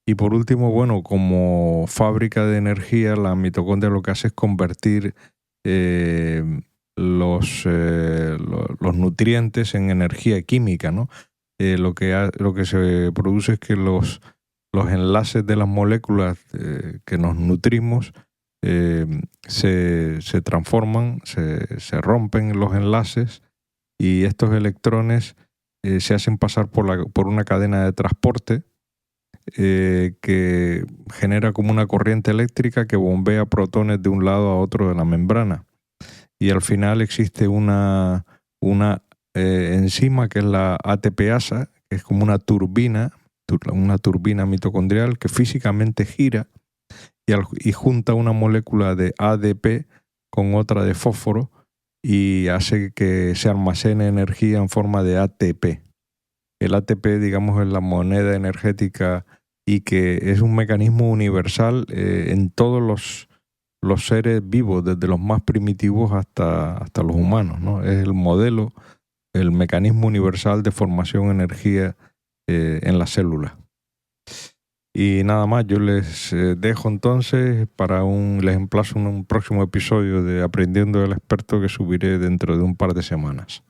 Y por último, bueno, como fábrica de energía, la mitocondria lo que hace es convertir los nutrientes en energía química, ¿no? Lo que se produce es que los enlaces de las moléculas que nos nutrimos se transforman, se rompen los enlaces y estos electrones se hacen pasar por una cadena de transporte que genera como una corriente eléctrica que bombea protones de un lado a otro de la membrana. Y al final existe una enzima que es la ATPasa, que es como una turbina mitocondrial que físicamente gira y junta una molécula de ADP con otra de fósforo y hace que se almacene energía en forma de ATP. el ATP, digamos, es la moneda energética y que es un mecanismo universal en todos los seres vivos, desde los más primitivos hasta los humanos, ¿no? Es el modelo, el mecanismo universal de formación de energía en las células. Y nada más, yo les dejo entonces les emplazo un próximo episodio de Aprendiendo del Experto que subiré dentro de un par de semanas.